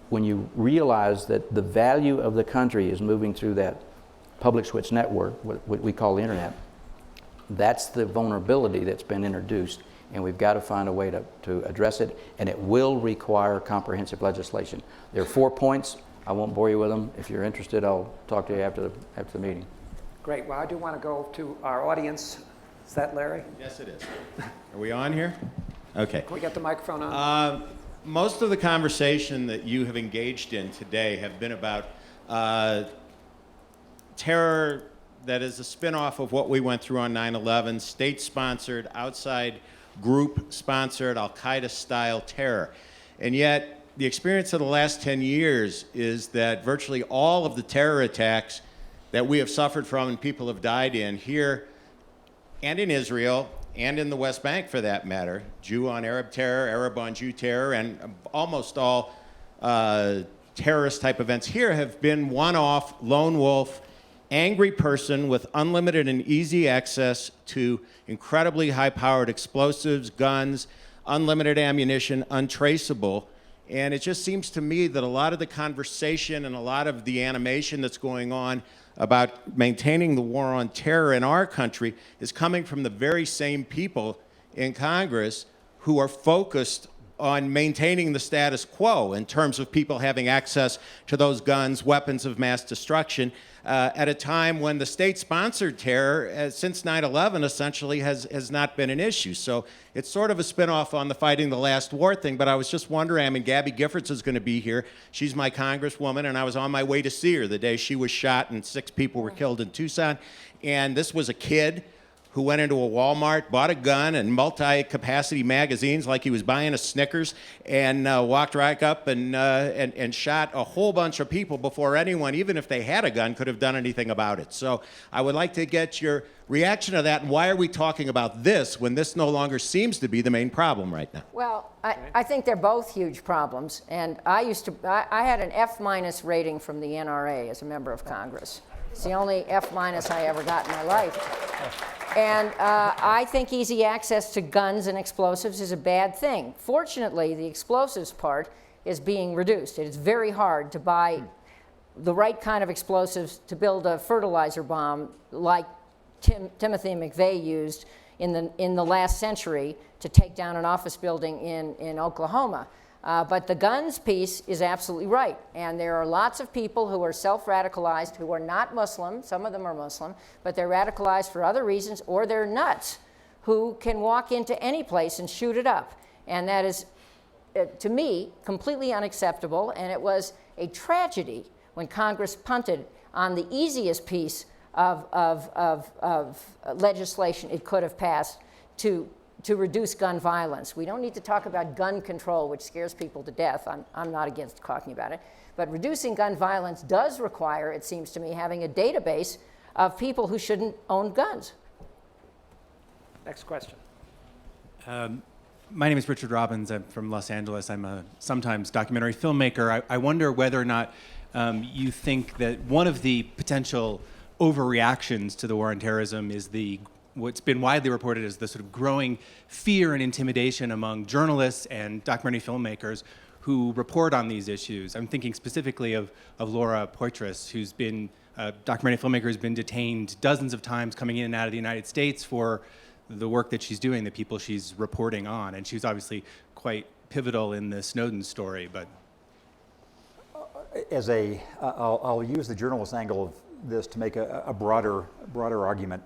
When you realize that the value of the country is moving through that public switch network, what we call the internet, that's the vulnerability that's been introduced, and we've got to find a way to address it, and it will require comprehensive legislation. There are 4 points. I won't bore you with them. If you're interested, I'll talk to you after the meeting. Great. Well, I do want to go to our audience. Is that Larry? Yes, it is. Are we on here? Okay. Can we get the microphone on? Most of the conversation that you have engaged in today have been about terror that is a spin-off of what we went through on 9/11, state-sponsored, outside group-sponsored, Al-Qaeda-style terror. And yet, the experience of the last 10 years is that virtually all of the terror attacks that we have suffered from and people have died in here and in Israel and in the West Bank, for that matter, Jew on Arab terror, Arab on Jew terror, and almost all terrorist-type events here have been one-off, lone wolf, angry person with unlimited and easy access to incredibly high-powered explosives, guns, unlimited ammunition, untraceable. And it just seems to me that a lot of the conversation and a lot of the animation that's going on about maintaining the war on terror in our country is coming from the very same people in Congress who are focused on maintaining the status quo in terms of people having access to those guns, weapons of mass destruction, at a time when the state-sponsored terror, since 9/11, essentially has not been an issue. So it's sort of a spinoff on the fighting the last war thing, but I was just wondering, I mean, Gabby Giffords is going to be here. She's my congresswoman, and I was on my way to see her the day she was shot and 6 people were killed in Tucson. And this was a kid who went into a Walmart, bought a gun and multi-capacity magazines like he was buying a Snickers, and walked right up and shot a whole bunch of people before anyone, even if they had a gun, could have done anything about it. So I would like to get your reaction to that, and why are we talking about this when this no longer seems to be the main problem right now? Well, I think they're both huge problems, and I had an F- rating from the NRA as a member of Congress. It's the only F- I ever got in my life. And I think easy access to guns and explosives is a bad thing. Fortunately, the explosives part is being reduced. It is very hard to buy the right kind of explosives to build a fertilizer bomb like Timothy McVeigh used in the last century to take down an office building in Oklahoma. But the guns piece is absolutely right. And there are lots of people who are self-radicalized who are not Muslim. Some of them are Muslim, but they're radicalized for other reasons, or they're nuts who can walk into any place and shoot it up. And that is, to me, completely unacceptable. And it was a tragedy when Congress punted on the easiest piece of legislation it could have passed to reduce gun violence. We don't need to talk about gun control, which scares people to death. I'm not against talking about it. But reducing gun violence does require, it seems to me, having a database of people who shouldn't own guns. Next question. My name is Richard Robbins. I'm from Los Angeles. I'm a sometimes documentary filmmaker. I wonder whether or not you think that one of the potential overreactions to the war on terrorism is what's been widely reported as the sort of growing fear and intimidation among journalists and documentary filmmakers who report on these issues. I'm thinking specifically of Laura Poitras, who's been a documentary filmmaker who's been detained dozens of times coming in and out of the United States for the work that she's doing, the people she's reporting on. And she's obviously quite pivotal in the Snowden story. But I'll use the journalist angle of this to make a broader argument.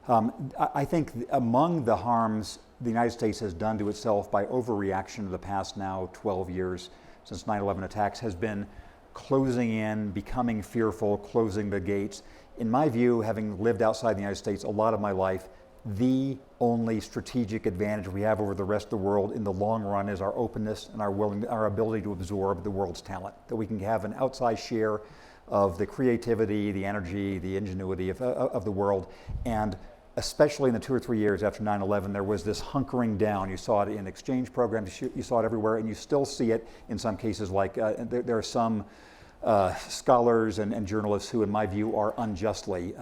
I think among the harms the United States has done to itself by overreaction of the past now 12 years since 9/11 attacks has been closing in, becoming fearful, closing the gates. In my view, having lived outside the United States a lot of my life, the only strategic advantage we have over the rest of the world in the long run is our openness and our ability to absorb the world's talent, that we can have an outsized share of the creativity, the energy, the ingenuity of the world. And especially in the 2 or 3 years after 9/11, there was this hunkering down. You saw it in exchange programs, you saw it everywhere, and you still see it in some cases. Like there are some scholars and journalists who, in my view, are unjustly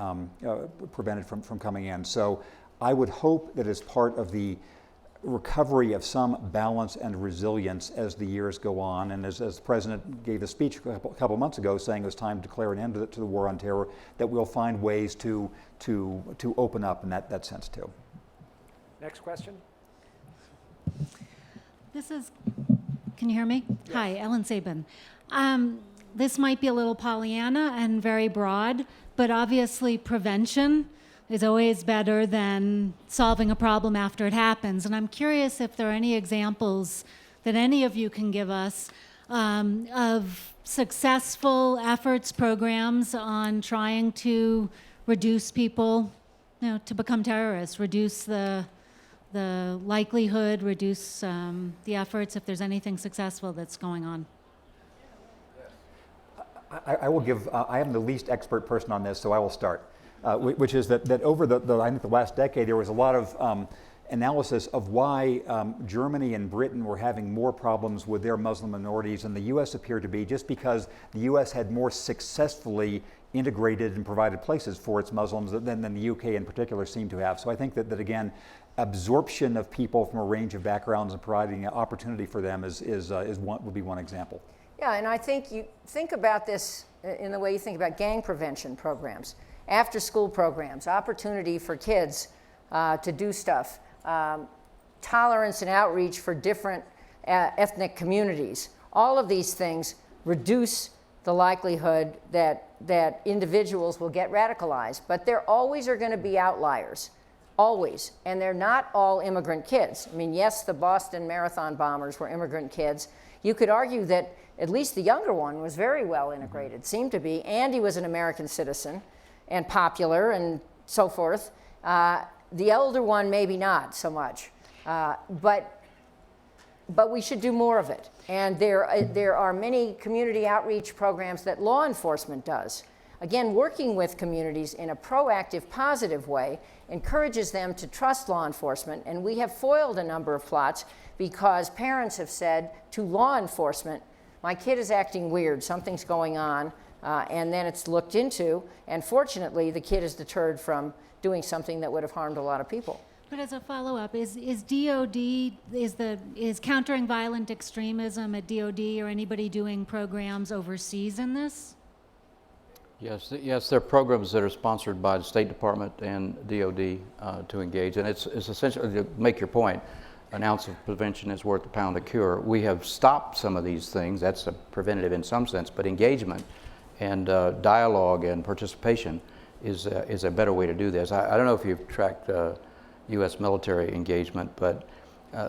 prevented from coming in. So I would hope that as part of the recovery of some balance and resilience as the years go on, and as the President gave a speech a couple of months ago saying it was time to declare an end to the war on terror, that we'll find ways to open up in that sense too. Next question. Can you hear me? Yes. Hi, Ellen Sabin. This might be a little Pollyanna and very broad, but obviously prevention is always better than solving a problem after it happens. And I'm curious if there are any examples that any of you can give us of successful efforts, programs on trying to reduce people, to become terrorists, reduce the likelihood, reduce the efforts, if there's anything successful that's going on. I will give, I am the least expert person on this, so I will start. Which is that over I think the last decade, there was a lot of analysis of why Germany and Britain were having more problems with their Muslim minorities than the U.S. appeared to be, just because the U.S. had more successfully integrated and provided places for its Muslims than the U.K. in particular seemed to have. So I think that again, absorption of people from a range of backgrounds and providing an opportunity for them would be one example. Yeah, and I think you think about this in the way you think about gang prevention programs, after-school programs, opportunity for kids to do stuff, tolerance and outreach for different ethnic communities. All of these things reduce the likelihood that individuals will get radicalized, but there always are going to be outliers, always, and they're not all immigrant kids. I mean, yes, the Boston Marathon bombers were immigrant kids. You could argue that at least the younger one was very well integrated, seemed to be, and he was an American citizen and popular and so forth. The elder one, maybe not so much, but we should do more of it. And there are many community outreach programs that law enforcement does. Again, working with communities in a proactive, positive way encourages them to trust law enforcement, and we have foiled a number of plots because parents have said to law enforcement, my kid is acting weird, something's going on, and then it's looked into, and fortunately the kid is deterred from doing something that would have harmed a lot of people. But as a follow-up, is DOD, is countering violent extremism at DOD or anybody doing programs overseas in this? Yes, there are programs that are sponsored by the State Department and DOD to engage, and it's essentially, to make your point, an ounce of prevention is worth a pound of cure. We have stopped some of these things, that's a preventative in some sense, but engagement and dialogue and participation is a better way to do this. I don't know if you've tracked U.S. military engagement, but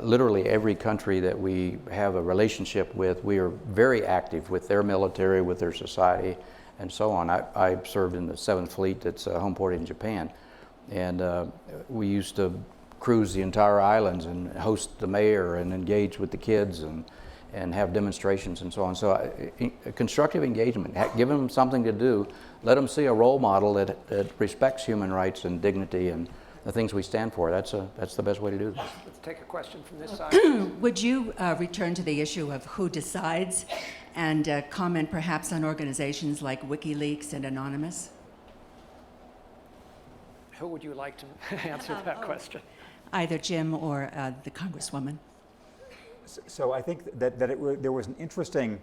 literally every country that we have a relationship with, we are very active with their military, with their society, and so on. I served in the 7th Fleet that's home ported in Japan, and we used to cruise the entire islands and host the mayor and engage with the kids and have demonstrations and so on. So constructive engagement, give them something to do, let them see a role model that respects human rights and dignity and the things we stand for. That's the best way to do this. Let's take a question from this side. Would you return to the issue of who decides and comment perhaps on organizations like WikiLeaks and Anonymous? Who would you like to answer that question? Either Jim or the Congresswoman. So I think that there was an interesting,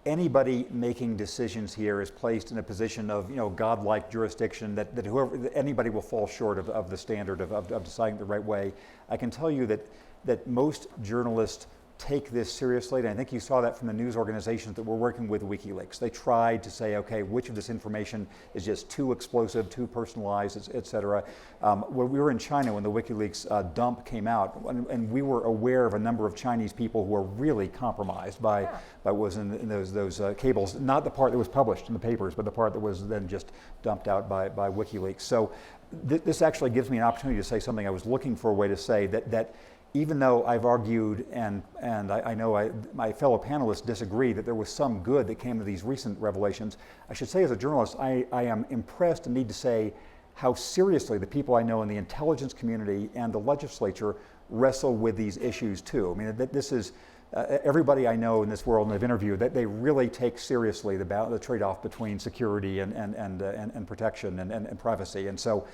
anybody making decisions here is placed in a position of, godlike jurisdiction that anybody will fall short of the standard of deciding the right way. I can tell you that most journalists take this seriously, and I think you saw that from the news organizations that were working with WikiLeaks. They tried to say, okay, which of this information is just too explosive, too personalized, et cetera. When we were in China when the WikiLeaks dump came out, and we were aware of a number of Chinese people who were really compromised by what was in those cables, not the part that was published in the papers, but the part that was then just dumped out by WikiLeaks. So this actually gives me an opportunity to say something I was looking for a way to say, that even though I've argued and I know my fellow panelists disagree that there was some good that came of these recent revelations, I should say as a journalist, I am impressed and need to say how seriously the people I know in the intelligence community and the legislature wrestle with these issues too. I mean, this is, everybody I know in this world and I've interviewed, that they really take seriously the trade-off between security and protection and privacy. And so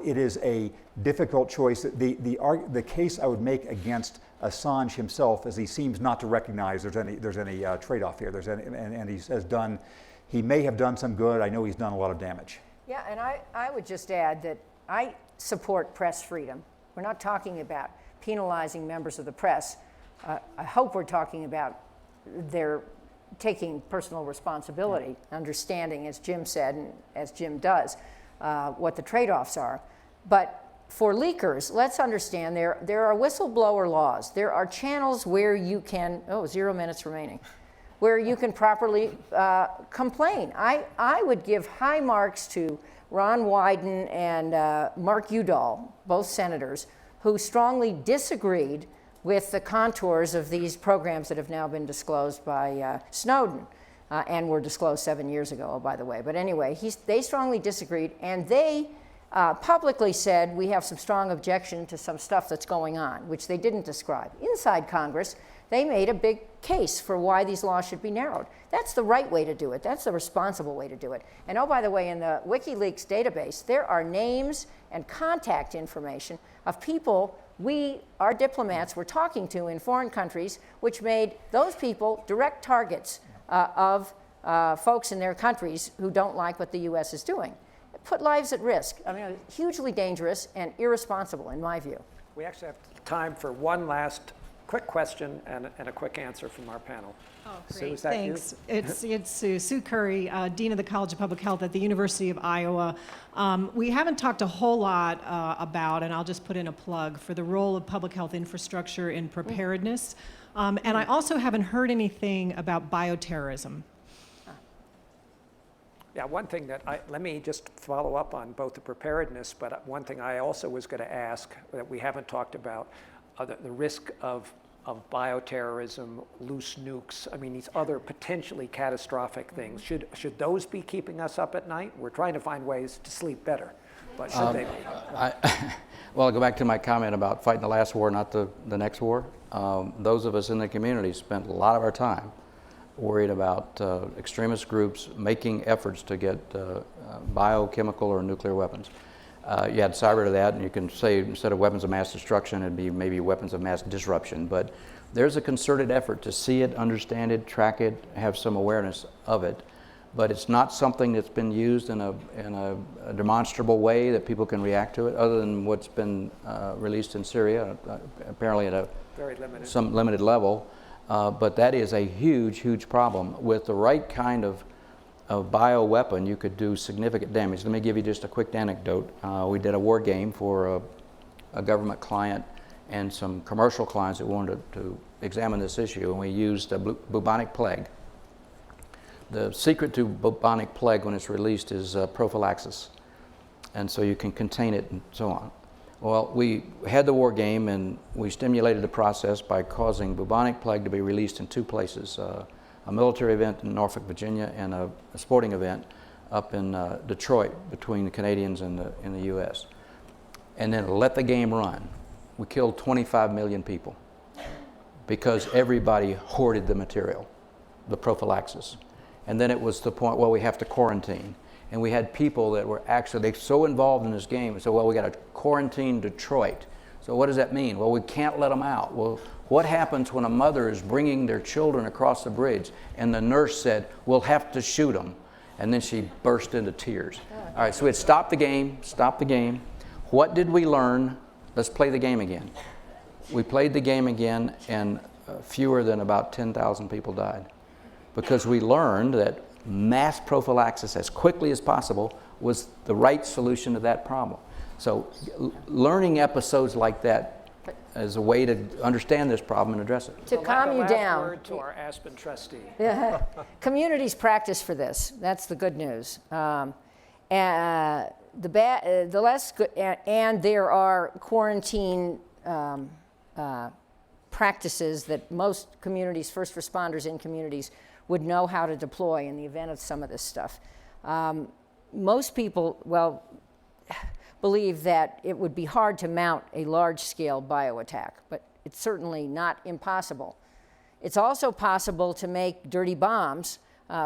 it is a difficult choice. The case I would make against Assange himself is he seems not to recognize there's any trade-off here. He may have done some good. I know he's done a lot of damage. Yeah, and I would just add that I support press freedom. We're not talking about penalizing members of the press. I hope we're talking about their taking personal responsibility, understanding, as Jim said, and as Jim does, what the trade-offs are. But for leakers, let's understand there are whistleblower laws. There are channels where you can, 0 minutes remaining, where you can properly complain. I would give high marks to Ron Wyden and Mark Udall, both senators, who strongly disagreed with the contours of these programs that have now been disclosed by Snowden and were disclosed 7 years ago, by the way. But anyway, they strongly disagreed, and they publicly said we have some strong objection to some stuff that's going on, which they didn't describe. Inside Congress, they made a big case for why these laws should be narrowed. That's the right way to do it. That's the responsible way to do it. And by the way, in the WikiLeaks database, there are names and contact information of people our diplomats were talking to in foreign countries, which made those people direct targets of folks in their countries who don't like what the U.S. is doing. It put lives at risk. I mean, hugely dangerous and irresponsible, in my view. We actually have time for one last quick question and a quick answer from our panel. Oh, Sue, great. is that you? Thanks. It's Sue. Sue Curry, Dean of the College of Public Health at the University of Iowa. We haven't talked a whole lot about, and I'll just put in a plug, for the role of public health infrastructure in preparedness. And I also haven't heard anything about bioterrorism. Yeah, one thing that let me just follow up on both the preparedness, but one thing I also was going to ask that we haven't talked about, the risk of bioterrorism, loose nukes, I mean, these other potentially catastrophic things. Should those be keeping us up at night? We're trying to find ways to sleep better, but should they be? Well, I'll go back to my comment about fighting the last war, not the next war. Those of us in the community spent a lot of our time worried about extremist groups making efforts to get biochemical or nuclear weapons. You add cyber to that, and you can say instead of weapons of mass destruction, it'd be maybe weapons of mass disruption. But there's a concerted effort to see it, understand it, track it, have some awareness of it. But it's not something that's been used in a demonstrable way that people can react to it, other than what's been released in Syria, apparently at a Very limited. some limited level. But that is a huge, huge problem. With the right kind of bioweapon, you could do significant damage. Let me give you just a quick anecdote. We did a war game for a government client and some commercial clients that wanted to examine this issue, and we used a bubonic plague. The secret to bubonic plague when it's released is prophylaxis, and so you can contain it and so on. Well, we had the war game, and we stimulated the process by causing bubonic plague to be released in two places, a military event in Norfolk, Virginia, and a sporting event up in Detroit between the Canadians and the U.S. And then let the game run. We killed 25 million people because everybody hoarded the material, the prophylaxis. And then it was the point, well, we have to quarantine. And we had people that were actually so involved in this game. So, well, we got to quarantine Detroit. So what does that mean? Well, we can't let them out. Well, what happens when a mother is bringing their children across the bridge and the nurse said, we'll have to shoot them? And then she burst into tears. All right, so we had stopped the game. What did we learn? Let's play the game again. We played the game again, and fewer than about 10,000 people died. Because we learned that mass prophylaxis as quickly as possible was the right solution to that problem. So learning episodes like that is a way to understand this problem and address it. To calm you down. Word to our Aspen trustee. Communities practice for this. That's the good news. And the less good, and there are quarantine practices that most communities, first responders in communities, would know how to deploy in the event of some of this stuff. Most people, well, believe that it would be hard to mount a large-scale bioattack, but it's certainly not impossible. It's also possible to make dirty bombs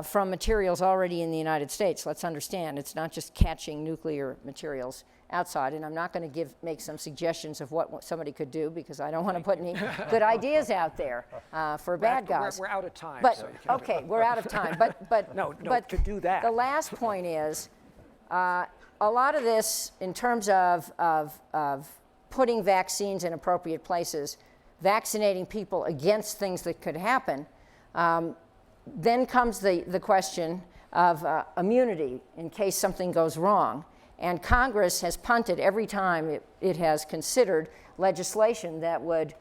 from materials already in the United States. Let's understand, it's not just catching nuclear materials outside, and I'm not going to make some suggestions of what somebody could do because I don't want to put any good ideas out there for bad guys. We're out of time. But so you can okay, we're out of time. But No, but to do that. The last point is a lot of this, in terms of putting vaccines in appropriate places, vaccinating people against things that could happen. Then comes the question of immunity in case something goes wrong. And Congress has punted every time it has considered legislation that would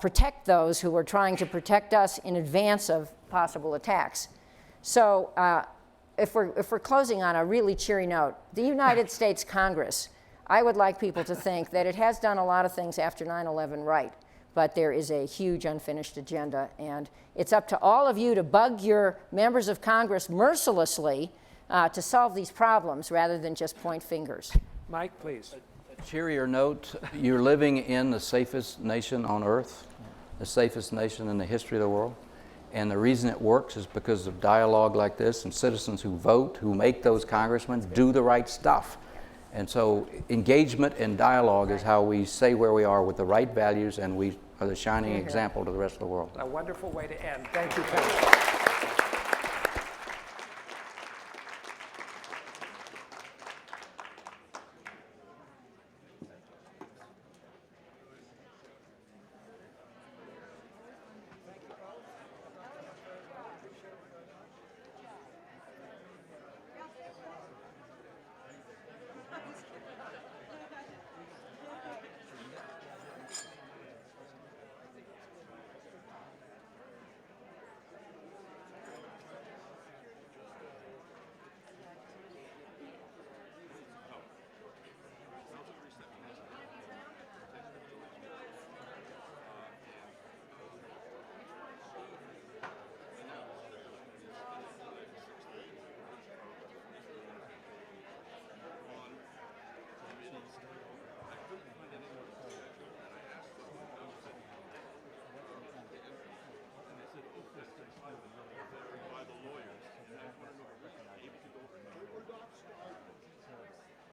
protect those who are trying to protect us in advance of possible attacks. So if we're closing on a really cheery note, the United States Congress, I would like people to think that it has done a lot of things after 9/11 right, but there is a huge unfinished agenda, and it's up to all of you to bug your members of Congress mercilessly to solve these problems rather than just point fingers. Mike, please. A cheerier note, you're living in the safest nation on earth, the safest nation in the history of the world. And the reason it works is because of dialogue like this and citizens who vote, who make those congressmen do the right stuff. And so engagement and dialogue is how we say where we are with the right values, and we are the shining example to the rest of the world. A wonderful way to end. Thank you, Ken.